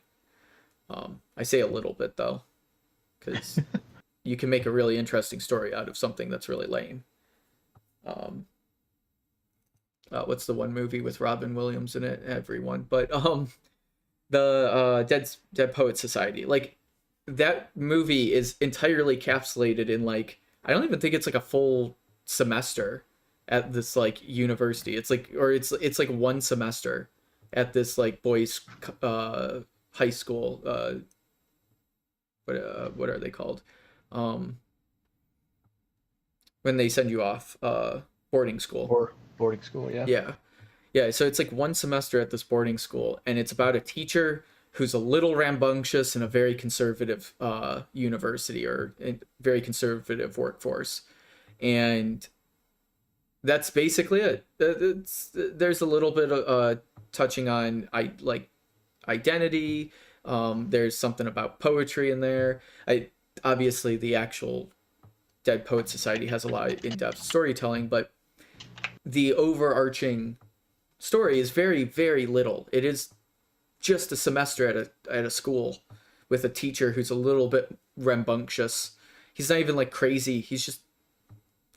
I say a little bit though, because you can make a really interesting story out of something that's really lame. What's the one movie with Robin Williams in it? Everyone, but the Dead Poets Society. Like that movie is entirely capsulated in like I don't even think it's like a full semester at this like university. It's like or it's like one semester at this like boys high school. What are they called? When they send you off boarding school. Or boarding school, yeah. Yeah. Yeah, so it's like one semester at this boarding school, and it's about a teacher who's a little rambunctious in a very conservative university or a very conservative workforce. And that's basically it. There's a little bit of touching on identity. There's something about poetry in there. Obviously the actual Dead Poet Society has a lot of in-depth storytelling, but the overarching story is very, very little. It is just a semester at a school with a teacher who's a little bit rambunctious. He's not even like crazy. He's just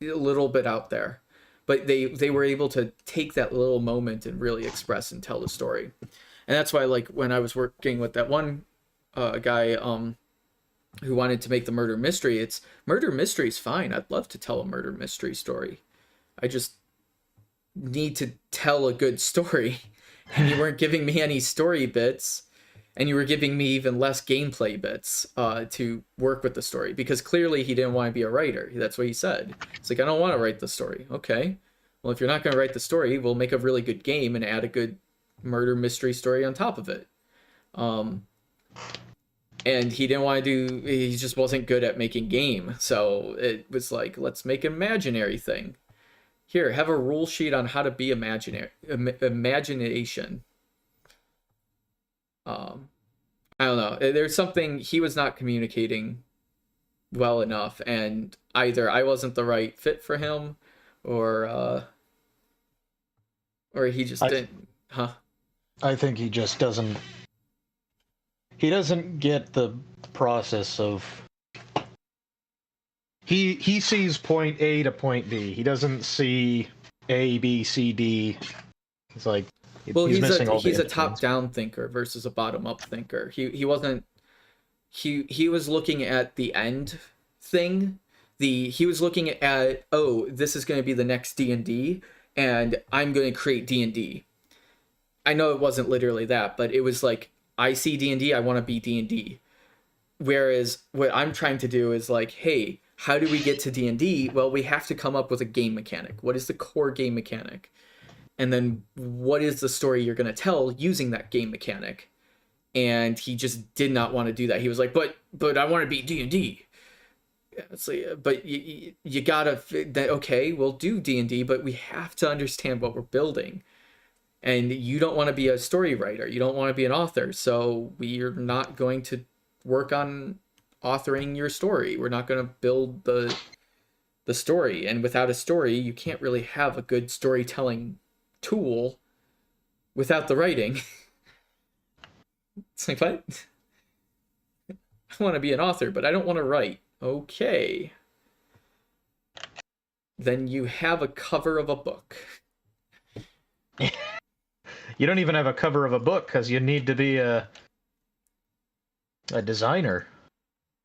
a little bit out there. But they were able to take that little moment and really express and tell the story. And that's why like when I was working with that one guy who wanted to make the murder mystery, murder mystery's fine. I'd love to tell a murder mystery story. I just need to tell a good story, and you weren't giving me any story bits, and you were giving me even less gameplay bits to work with the story, because clearly he didn't want to be a writer. That's what he said. It's like, I don't want to write the story. Okay, well, if you're not going to write the story, we'll make a really good game and add a good murder mystery story on top of it. And he didn't want to do, he just wasn't good at making game, so it was like, let's make an imaginary thing. Here, have a rule sheet on how to be imagination. I don't know. There's something he was not communicating well enough, and either I wasn't the right fit for him, or he just didn't. Huh? I think he just doesn't. He doesn't get the process of. He sees point A to point B. He doesn't see A, B, C, D. It's like he's missing all the he's a top-down thinker versus a bottom-up thinker. He wasn't. He was looking at the end thing. He was looking at, oh, this is going to be the next D&D, and I'm going to create D&D. I know it wasn't literally that, but it was like, I see D&D, I want to be D&D. Whereas what I'm trying to do is like, hey, how do we get to D&D? Well, we have to come up with a game mechanic. What is the core game mechanic? and then what is the story you're going to tell using that game mechanic? And he just did not want to do that. He was like, but I want to be D&D. It's like, but you gotta, okay, we'll do D&D, but we have to understand what we're building. And you don't want to be a story writer, you don't want to be an author, so we're not going to work on authoring your story. We're not going to build the story, and without a story you can't really have a good storytelling tool without the writing. It's like, what? I want to be an author, but I don't want to write. Okay, then you have a cover of a book. You don't even have a cover of a book because you need to be a designer.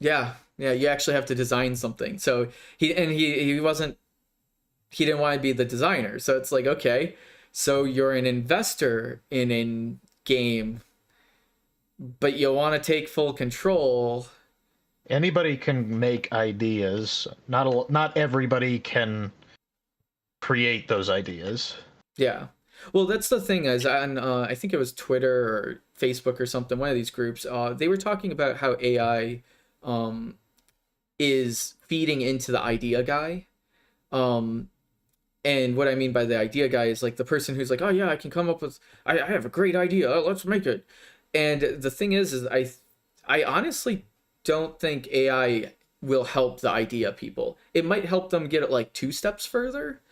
Yeah, you actually have to design something. So he didn't want to be the designer. So it's like, okay, so you're an investor in a game, but you want to take full control. Anybody can make ideas. Not everybody can create those ideas. Yeah. Well, that's the thing is on I think it was Twitter or Facebook or something, one of these groups, they were talking about how AI is feeding into the idea guy. And what I mean by the idea guy is like the person who's like, oh yeah, I can come up with, I have a great idea, let's make it. And the thing is I honestly don't think AI will help the idea people. It might help them get it like 2 steps further,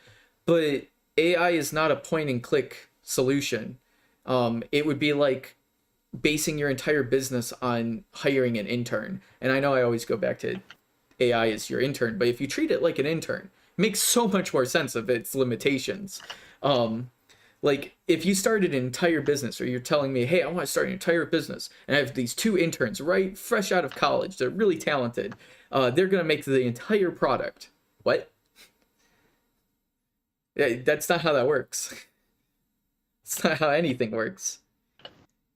but AI is not a point and click solution. It would be like basing your entire business on hiring an intern. And I know I always go back to AI as your intern, but if you treat it like an intern, it makes so much more sense of its limitations. Like if you started an entire business, or you're telling me, hey, I want to start an entire business, and I have these 2 interns right fresh out of college, they're really talented, they're going to make the entire product. What? Yeah, that's not how that works. It's not how anything works.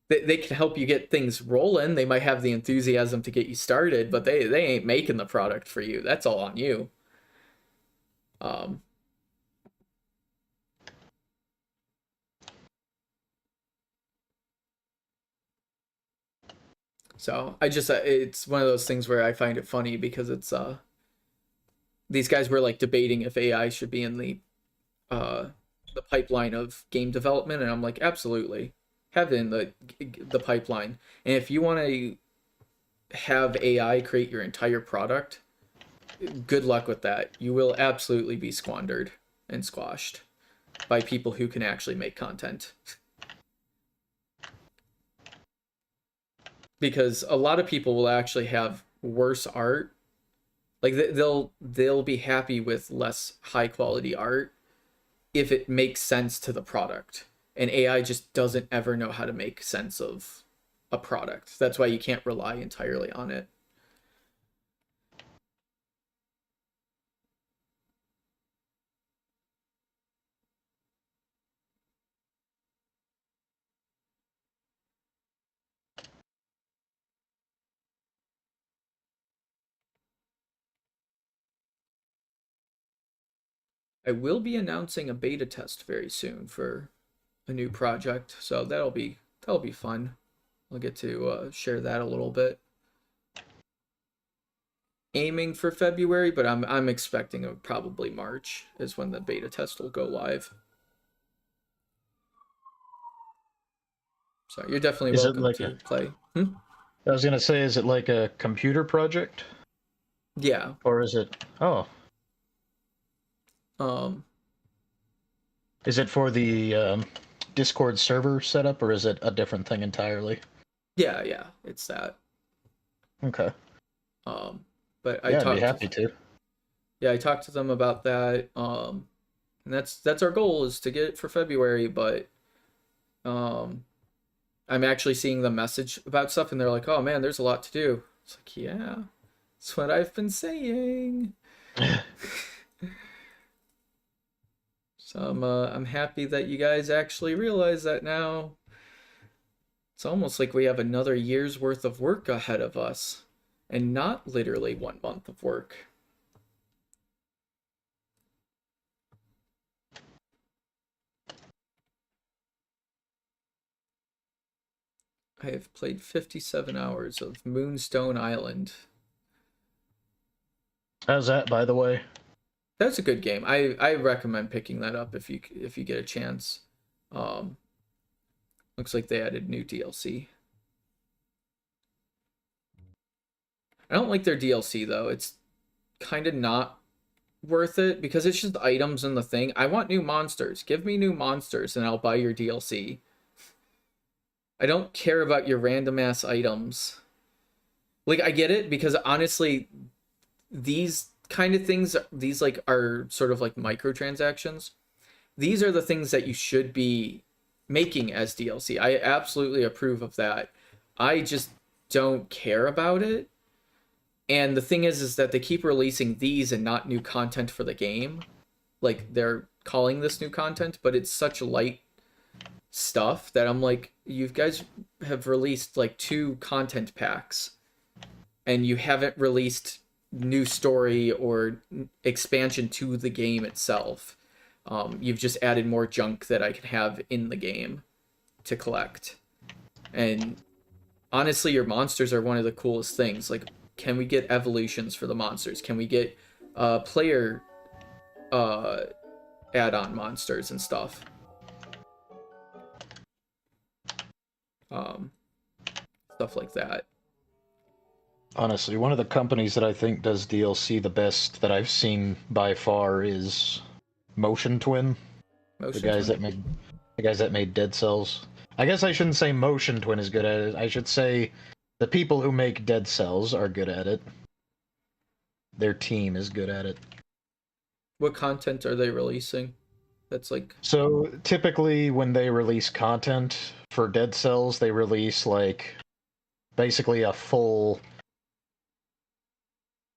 They can help you get things rolling. They might have the enthusiasm to get you started, but they ain't making the product for you. That's all on you. So I just it's one of those things where I find it funny because it's these guys were like debating if AI should be in the pipeline of game development, and I'm like, absolutely, have it in the pipeline. And if you want to have AI create your entire product, good luck with that. You will absolutely be squandered and squashed by people who can actually make content. Because a lot of people will actually have worse art. Like they'll be happy with less high quality art if it makes sense to the product. And AI just doesn't ever know how to make sense of a product. That's why you can't rely entirely on it. I will be announcing a beta test very soon for a new project, so that'll be fun. I'll get to share that a little bit. Aiming for February, but I'm expecting probably March is when the beta test will go live. So you're definitely welcome to play. I was gonna say, is it like a computer project? Yeah. Or is it? Oh. Is it for the Discord server setup, or is it a different thing entirely? Yeah, it's that. Okay. But I'd be happy to. Yeah, I talked to them about that. And that's our goal, is to get it for February, but I'm actually seeing the message about stuff, and they're like, oh man, there's a lot to do. It's like, yeah, that's what I've been saying. So I'm happy that you guys actually realize that now. It's almost like we have another year's worth of work ahead of us, and not literally 1 month of work. I have played 57 hours of Moonstone Island. How's that, by the way? That's a good game. I recommend picking that up if you get a chance. Um, looks like they added new DLC. I don't like their DLC though. It's kind of not worth it because it's just items in the thing. I want new monsters. Give me new monsters and I'll buy your DLC. I don't care about your random ass items. Like I get it because honestly, these kind of things, these like are sort of like microtransactions. These are the things that you should be making as DLC. I absolutely approve of that. I just don't care about it. And the thing is that they keep releasing these and not new content for the game. Like they're calling this new content, but it's such light stuff that I'm like, you guys have released like 2 content packs and you haven't released new story or expansion to the game itself. You've just added more junk that I can have in the game to collect. And honestly, your monsters are one of the coolest things. Like, can we get evolutions for the monsters? Can we get player add-on monsters and stuff? Stuff like that. Honestly, one of the companies that I think does DLC the best that I've seen by far is Motion Twin. Motion the guys Twin. the guys that made Dead Cells. I guess I shouldn't say Motion Twin is good at it. I should say the people who make Dead Cells are good at it. Their team is good at it. What content are they releasing? That's like So typically when they release content for Dead Cells, they release like basically a full,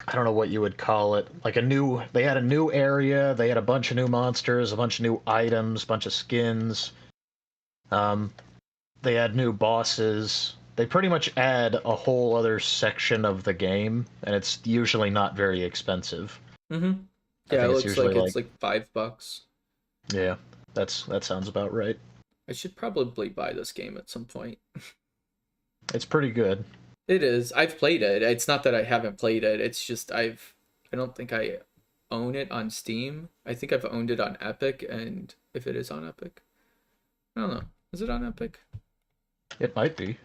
I don't know what you would call it, like they had a new area, they had a bunch of new monsters, a bunch of new items, a bunch of skins. They had new bosses. They pretty much add a whole other section of the game, and it's usually not very expensive. Mm-hmm. I Yeah, it think looks like it's like $5. Yeah, that sounds about right. I should probably buy this game at some point. It's pretty good. It is. I've played it. It's not that I haven't played it. It's just I don't think I own it on Steam. I think I've owned it on Epic, and if it is on Epic. I don't know. Is it on Epic? It might be.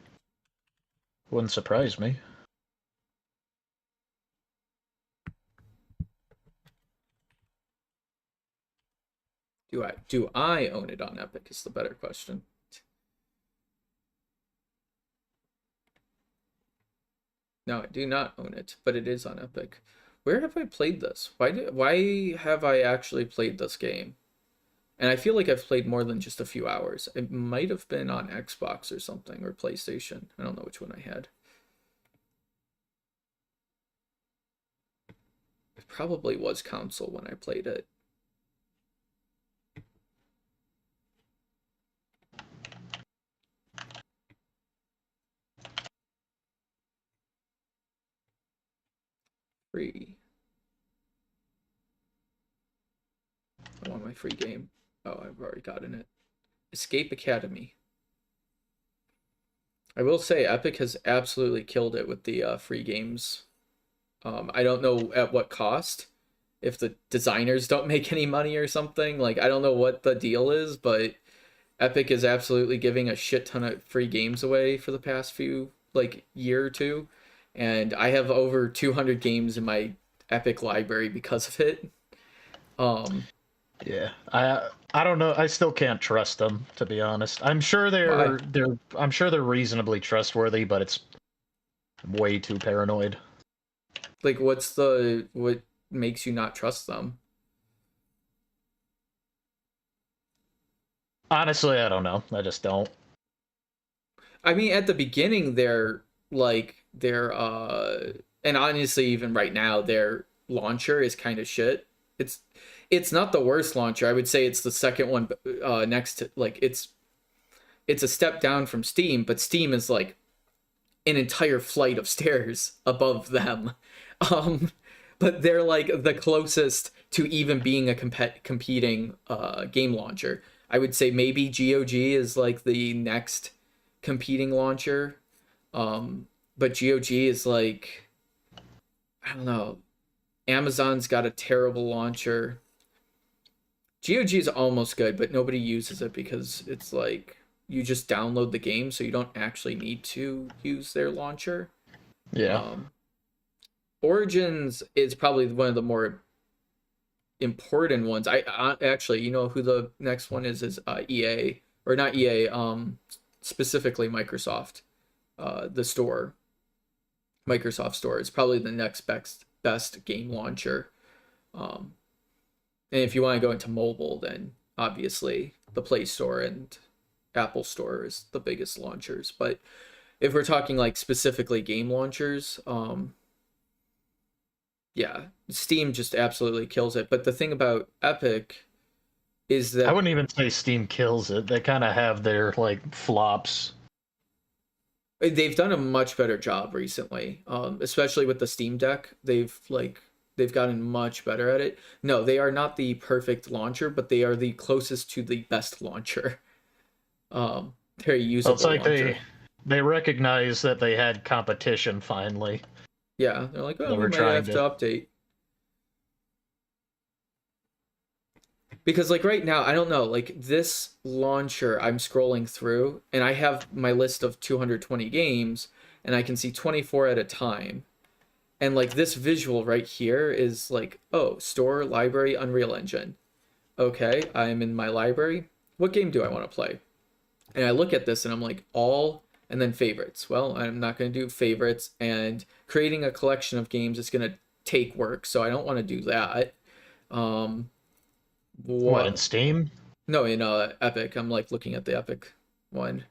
Wouldn't surprise me. Do I own it on Epic is the better question. No, I do not own it, but it is on Epic. Where have I played this? Why have I actually played this game? And I feel like I've played more than just a few hours. It might have been on Xbox or something, or PlayStation. I don't know which one I had. It probably was console when I played it. Free. I want my free game. Oh, I've already gotten it. Escape Academy. I will say Epic has absolutely killed it with the free games. I don't know at what cost. If the designers don't make any money or something. Like, I don't know what the deal is, but Epic is absolutely giving a shit ton of free games away for the past few, like, year or two. And I have over 200 games in my Epic library because of it. Yeah, I don't know. I still can't trust them, to be honest. I'm sure I'm sure they're reasonably trustworthy, but it's way too paranoid. Like, what makes you not trust them? Honestly, I don't know. I just don't. I mean, at the beginning, and honestly, even right now, their launcher is kind of shit. It's not the worst launcher. I would say it's the second one next to, like, it's a step down from Steam, but Steam is like an entire flight of stairs above them. But they're like the closest to even being a competing game launcher. I would say maybe GOG is like the next competing launcher. But GOG is like, I don't know. Amazon's got a terrible launcher. GOG is almost good, but nobody uses it because it's like you just download the game, so you don't actually need to use their launcher. Yeah. Origins is probably one of the more important ones. I actually, you know who the next one is EA, or not EA, specifically Microsoft. The store, Microsoft Store, is probably the next best game launcher. And if you want to go into mobile, then obviously the Play Store and Apple Store is the biggest launchers. But if we're talking like specifically game launchers, yeah, Steam just absolutely kills it. But the thing about Epic is that I wouldn't even say Steam kills it. They kind of have their like flops. they've done a much better job recently, especially with the Steam Deck. They've gotten much better at it. No, they are not the perfect launcher, but they are the closest to the best launcher. They're a usable Well, it's like launcher. they recognize that they had competition finally. Yeah, they're like, oh, They we were might trying have to update. Because like right now, I don't know, like this launcher I'm scrolling through and I have my list of 220 games and I can see 24 at a time. And like this visual right here is like, oh, store, library, Unreal Engine. Okay, I'm in my library. What game do I want to play? And I look at this and I'm like, all and then favorites. Well, I'm not going to do favorites, and creating a collection of games is going to take work, so I don't want to do that. What, in What? Steam? No, in Epic. I'm like looking at the Epic one.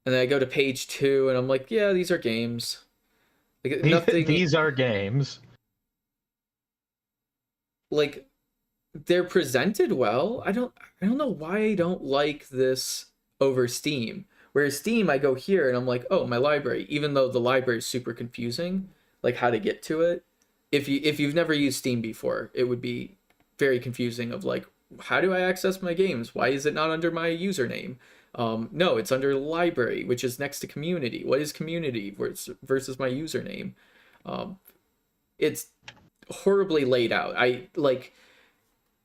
And then I go to page 2 and I'm like, yeah, these are games. Like nothing These are games. like they're presented well. I don't know why I don't like this over Steam. Whereas Steam, I go here and I'm like, oh, my library, even though the library is super confusing, like how to get to it. If you've never used Steam before, it would be very confusing of like, how do I access my games? Why is it not under my username? No, it's under library, which is next to community. What is community versus my username? It's horribly laid out. I like,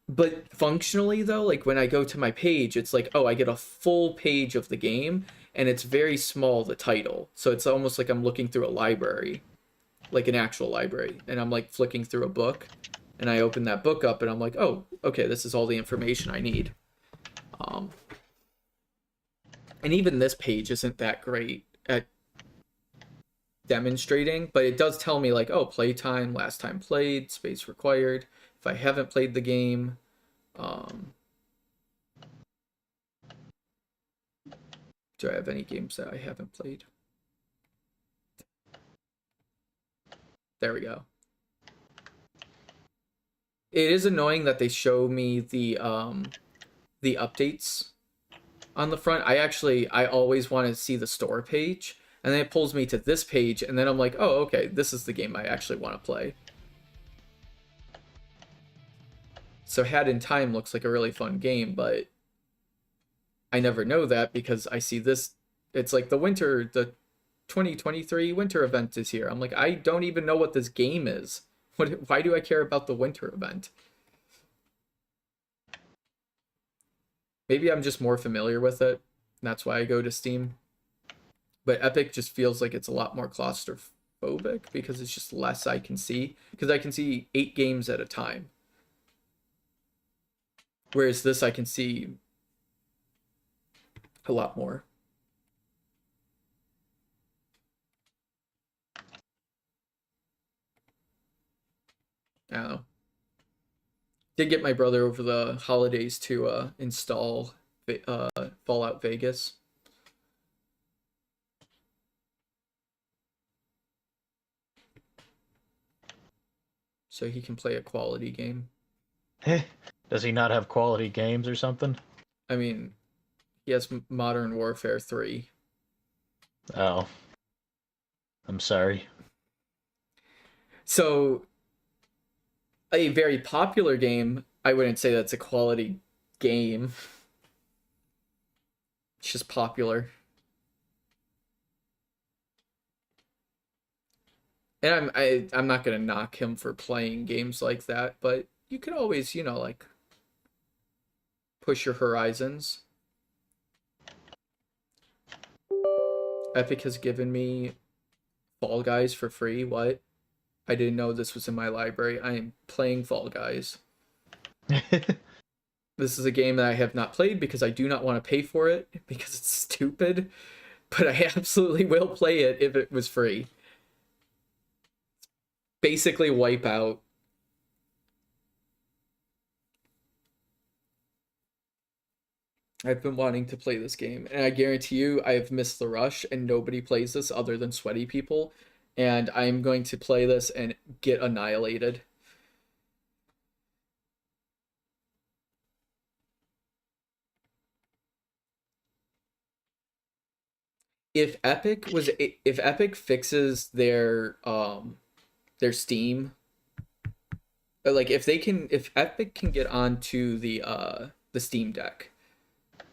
but functionally though, like when I go to my page, it's like, oh, I get a full page of the game and it's very small, the title. So it's almost like I'm looking through a library, like an actual library. And I'm like flicking through a book and I open that book up and I'm like, oh, okay, this is all the information I need. And even this page isn't that great at demonstrating, but it does tell me like, oh, playtime, last time played, space required. If I haven't played the game, do I have any games that I haven't played? There we go. It is annoying that they show me the updates on the front. I always want to see the store page, and then it pulls me to this page, and then I'm like, oh, okay, this is the game I actually want to play. So Had in Time looks like a really fun game, but I never know that because I see this. It's like the 2023 winter event is here. I'm like, I don't even know what this game is. Why do I care about the winter event? Maybe I'm just more familiar with it. And that's why I go to Steam. But Epic just feels like it's a lot more claustrophobic because it's just less I can see. Because I can see 8 games at a time. Whereas this I can see a lot more. I don't know. Did get my brother over the holidays to install Fallout Vegas. So he can play a quality game. Does he not have quality games or something? I mean, he has Modern Warfare 3. Oh. I'm sorry. So a very popular game, I wouldn't say that's a quality game. It's just popular. And I'm not gonna knock him for playing games like that, but you could always, like push your horizons. Epic has given me Fall Guys for free. What? I didn't know this was in my library. I am playing Fall Guys. This is a game that I have not played because I do not want to pay for it because it's stupid, but I absolutely will play it if it was free. Basically Wipeout. I've been wanting to play this game, and I guarantee you I have missed the rush, and nobody plays this other than sweaty people, and I'm going to play this and get annihilated. If Epic fixes their Steam, like if Epic can get onto the Steam Deck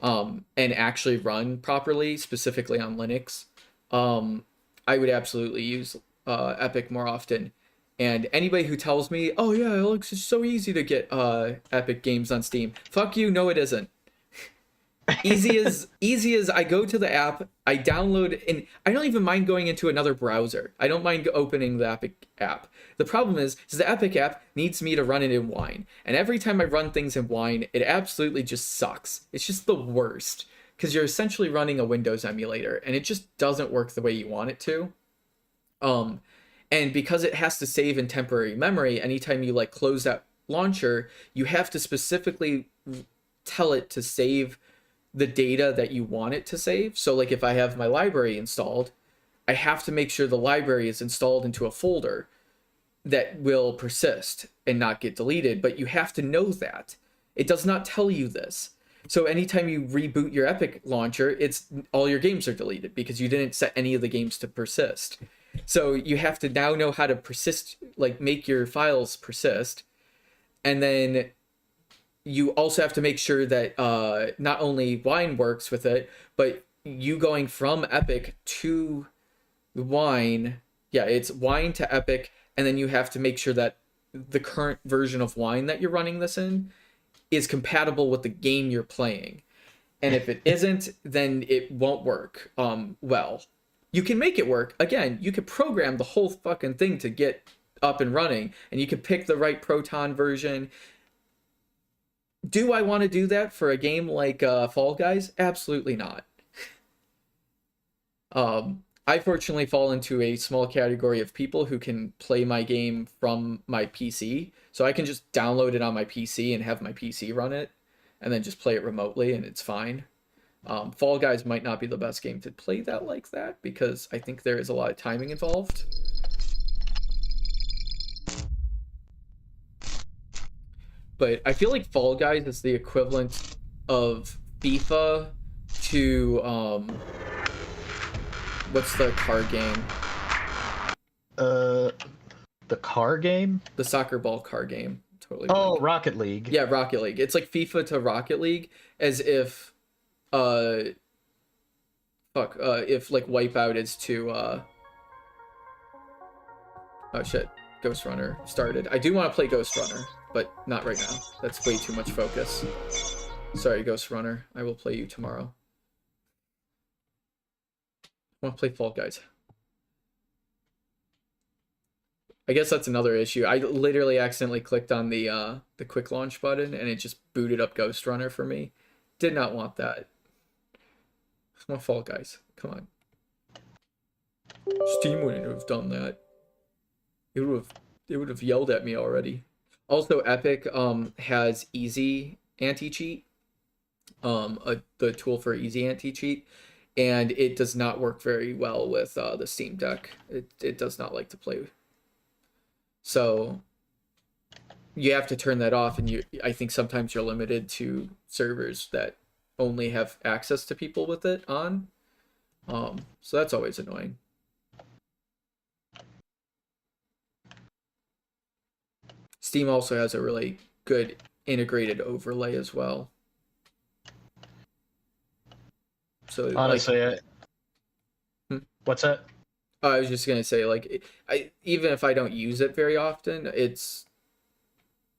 and actually run properly, specifically on Linux, I would absolutely use Epic more often. And anybody who tells me, "Oh yeah, it looks so easy to get Epic games on Steam," fuck you. No, it isn't. Easy as I go to the app, I download, and I don't even mind going into another browser. I don't mind opening the Epic app. The problem is the Epic app needs me to run it in Wine, and every time I run things in Wine, it absolutely just sucks. It's just the worst because you're essentially running a Windows emulator, and it just doesn't work the way you want it to. And because it has to save in temporary memory, anytime you like close that launcher, you have to specifically tell it to save the data that you want it to save. So like if I have my library installed, I have to make sure the library is installed into a folder that will persist and not get deleted, but you have to know that. It does not tell you this. So anytime you reboot your Epic launcher, it's all your games are deleted because you didn't set any of the games to persist. So you have to now know how to persist, like make your files persist. And then you also have to make sure that not only Wine works with it, but you going from Epic to Wine, yeah, it's Wine to Epic, and then you have to make sure that the current version of Wine that you're running this in is compatible with the game you're playing. And if it isn't, then it won't work well. You can make it work. Again, you could program the whole fucking thing to get up and running, and you can pick the right Proton version. Do I want to do that for a game like Fall Guys? Absolutely not. I fortunately fall into a small category of people who can play my game from my PC. So I can just download it on my PC and have my PC run it, and then just play it remotely, and it's fine. Fall Guys might not be the best game to play that like that, because I think there is a lot of timing involved. But I feel like Fall Guys is the equivalent of FIFA to what's the car game? The car game? The soccer ball car game. Totally. Oh, Rocket League. Yeah, Rocket League. It's like FIFA to Rocket League, as if if like Wipeout is to oh shit, Ghost Runner started. I do want to play Ghost Runner, but not right now. That's way too much focus. Sorry, Ghost Runner. I will play you tomorrow. I want to play Fall Guys. I guess that's another issue. I literally accidentally clicked on the quick launch button, and it just booted up Ghost Runner for me. Did not want that. I want Fall Guys. Come on. Steam wouldn't have done that. It would have yelled at me already. Also, Epic has Easy Anti-Cheat, the tool for Easy Anti-Cheat, and it does not work very well with the Steam Deck. It does not like to play. So you have to turn that off, and I think sometimes you're limited to servers that only have access to people with it on. So that's always annoying. Steam also has a really good integrated overlay as well. So honestly, what's that? I was just gonna say, like, even if I don't use it very often, it's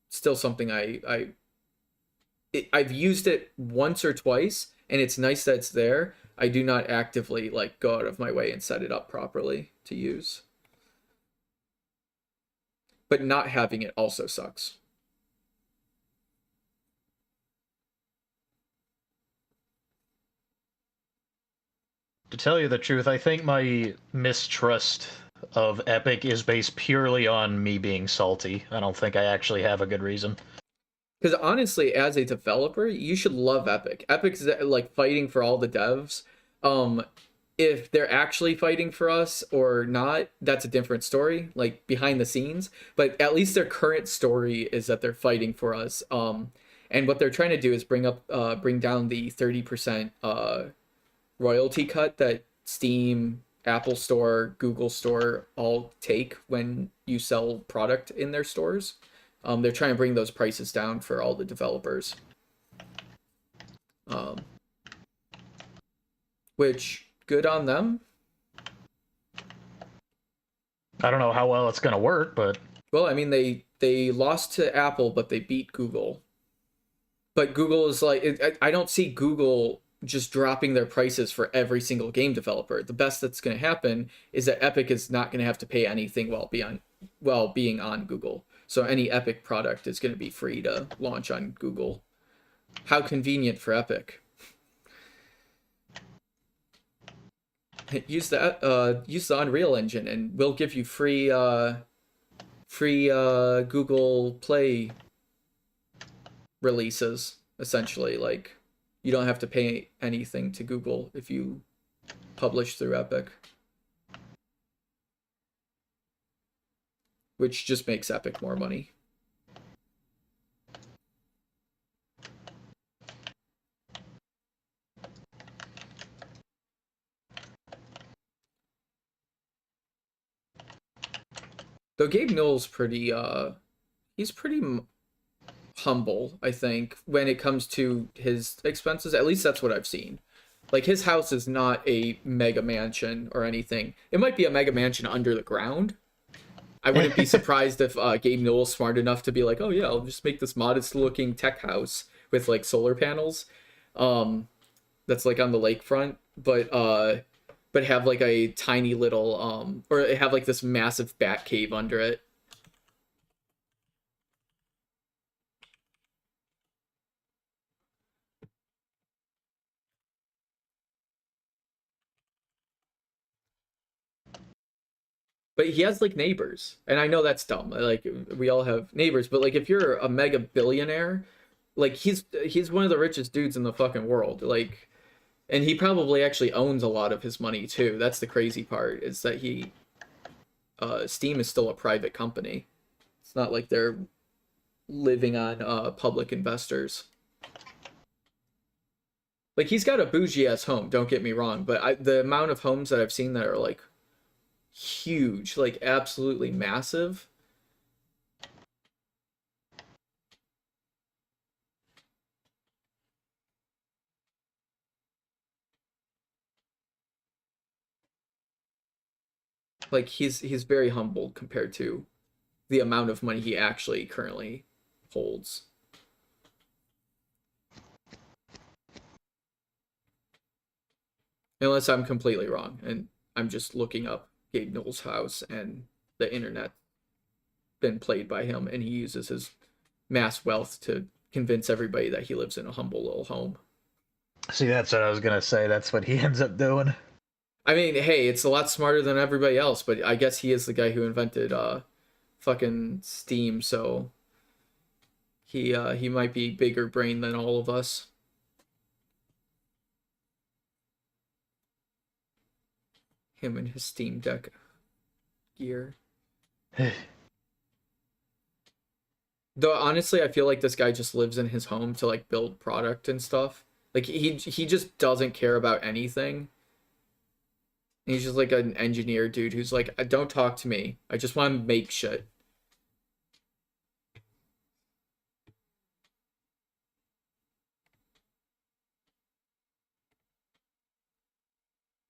still something I've used it once or twice, and it's nice that it's there. I do not actively like go out of my way and set it up properly to use. But not having it also sucks. To tell you the truth, I think my mistrust of Epic is based purely on me being salty. I don't think I actually have a good reason. Because honestly, as a developer, you should love Epic. Epic's like fighting for all the devs. Um, if they're actually fighting for us or not, that's a different story, like behind the scenes. But at least their current story is that they're fighting for us. And what they're trying to do is bring down the 30% royalty cut that Steam, Apple Store, Google Store all take when you sell product in their stores. They're trying to bring those prices down for all the developers. Um, which, good on them. I don't know how well it's going to work, but Well, I mean, they lost to Apple, but they beat Google. But Google is like, I don't see Google just dropping their prices for every single game developer. The best that's going to happen is that Epic is not going to have to pay anything while being on Google. So any Epic product is going to be free to launch on Google. How convenient for Epic. Use the Unreal Engine, and we'll give you free Google Play releases. Essentially, like, you don't have to pay anything to Google if you publish through Epic, which just makes Epic more money. Though Gabe Newell's he's pretty humble, I think, when it comes to his expenses. At least that's what I've seen. Like, his house is not a mega mansion or anything. It might be a mega mansion under the ground. I wouldn't be surprised if Gabe Newell's smart enough to be like, oh yeah, I'll just make this modest looking tech house with like solar panels, that's like on the lakefront, but have like a tiny little or have like this massive bat cave under it. But he has like neighbors, and I know that's dumb. Like, we all have neighbors, but like, if you're a mega billionaire, like, he's one of the richest dudes in the fucking world. Like, and he probably actually owns a lot of his money too. That's the crazy part, is that Steam is still a private company. It's not like they're living on public investors. Like, he's got a bougie ass home, don't get me wrong, but the amount of homes that I've seen that are like huge, like absolutely massive. Like, he's very humble compared to the amount of money he actually currently holds. Unless I'm completely wrong and I'm just looking up Gabe Newell's house and the internet been played by him, and he uses his mass wealth to convince everybody that he lives in a humble little home. see, that's what I was going to say. That's what he ends up doing. I mean, hey, it's a lot smarter than everybody else, but I guess he is the guy who invented fucking Steam, so he might be bigger brain than all of us. Him and his Steam Deck gear. Though honestly, I feel like this guy just lives in his home to like build product and stuff. Like, he just doesn't care about anything. He's just like an engineer dude who's like, don't talk to me. I just want to make shit.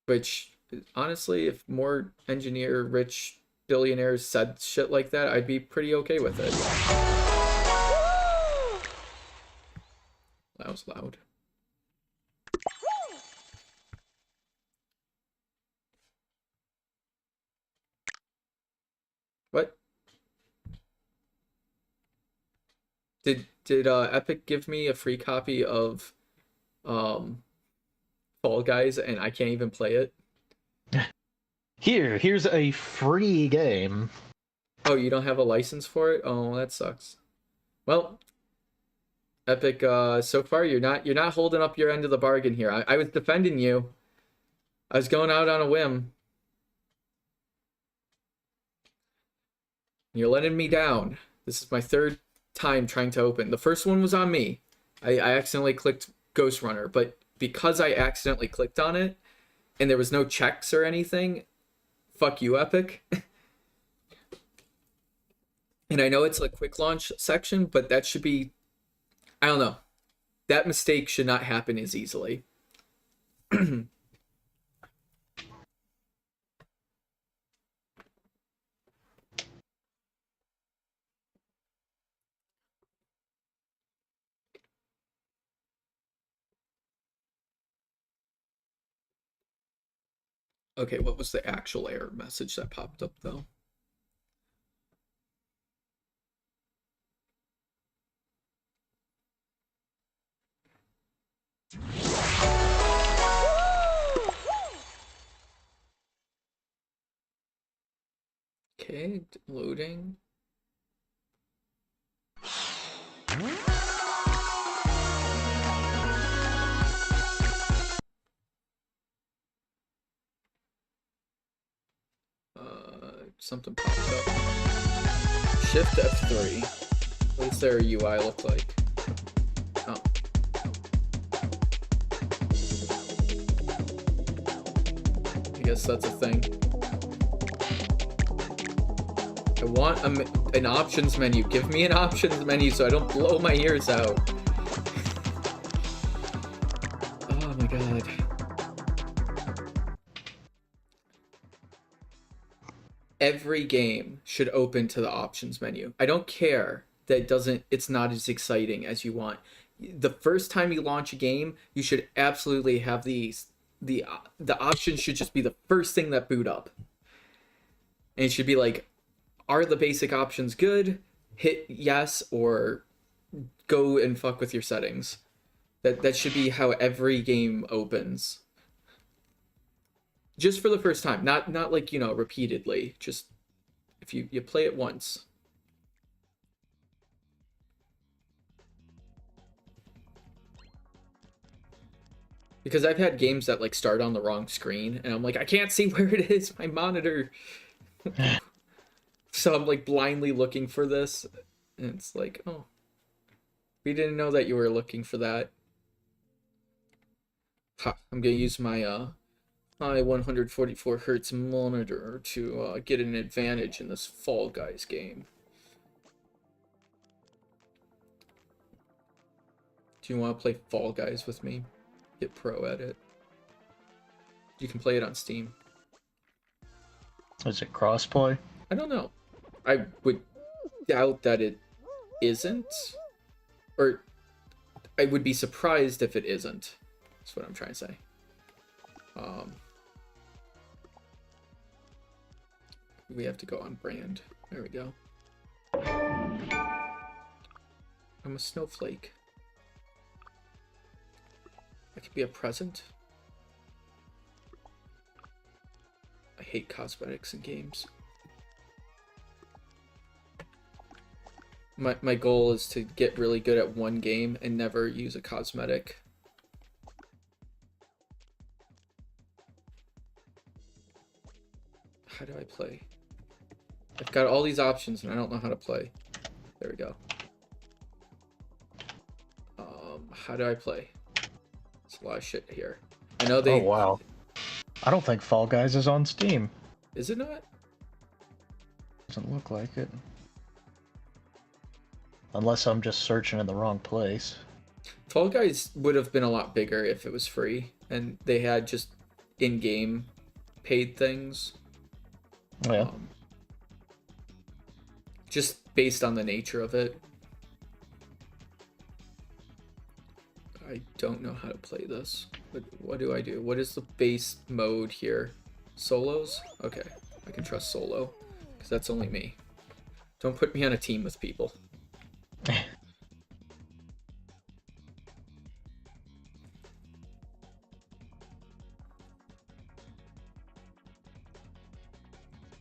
Which Honestly, if more engineer rich billionaires said shit like that, I'd be pretty okay with it. That was loud. What? Did Epic give me a free copy of um Fall Guys and I can't even play it? Here's a free game. Oh, you don't have a license for it? Oh, that sucks. Well, Epic, so far you're not holding up your end of the bargain here. I was defending you. I was going out on a whim. You're letting me down. This is my third time trying to open. The first one was on me. I accidentally clicked Ghost Runner, but because I accidentally clicked on it and there was no checks or anything, fuck you, Epic. And I know it's a quick launch section, but that should be, I don't know. That mistake should not happen as easily. Okay, what was the actual error message that popped up though? Okay, loading. Something popped up. Shift F3. What does their UI look like? Oh. I guess that's a thing. I want an options menu. Give me an options menu so I don't blow my ears out. Oh my god. Every game should open to the options menu. I don't care that it's not as exciting as you want. The first time you launch a game, you should absolutely have the options should just be the first thing that boot up. And it should be like, are the basic options good? Hit yes or go and fuck with your settings. That should be how every game opens. Just for the first time, not like, repeatedly. Just if you play it once. Because I've had games that like start on the wrong screen and I'm like, I can't see where it is, my monitor. So I'm like blindly looking for this and it's like, oh, we didn't know that you were looking for that. Ha, I'm gonna use my high 144 hertz monitor to get an advantage in this Fall Guys game. Do you want to play Fall Guys with me? Get pro at it. You can play it on Steam. Is it crossplay? I don't know. I would doubt that it isn't. Or I would be surprised if it isn't. That's what I'm trying to say. We have to go on brand. There we go. I'm a snowflake. I could be a present. I hate cosmetics in games. My goal is to get really good at one game and never use a cosmetic. How do I play? I've got all these options and I don't know how to play. There we go. How do I play? There's a lot of shit here. I know they... Oh, wow. I don't think Fall Guys is on Steam. Is it not? Doesn't look like it. Unless I'm just searching in the wrong place. Fall Guys would have been a lot bigger if it was free and they had just in-game paid things. Oh, yeah. Just based on the nature of it. I don't know how to play this. What do I do? What is the base mode here? Solos? Okay, I can trust solo, because that's only me. Don't put me on a team with people.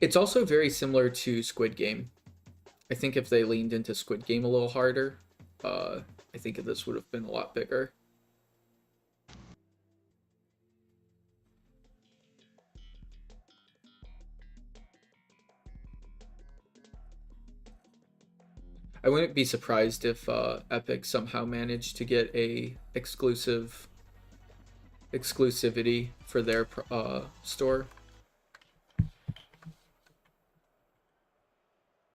It's also very similar to Squid Game. I think if they leaned into Squid Game a little harder, I think this would have been a lot bigger. I wouldn't be surprised if Epic somehow managed to get a exclusivity for their store.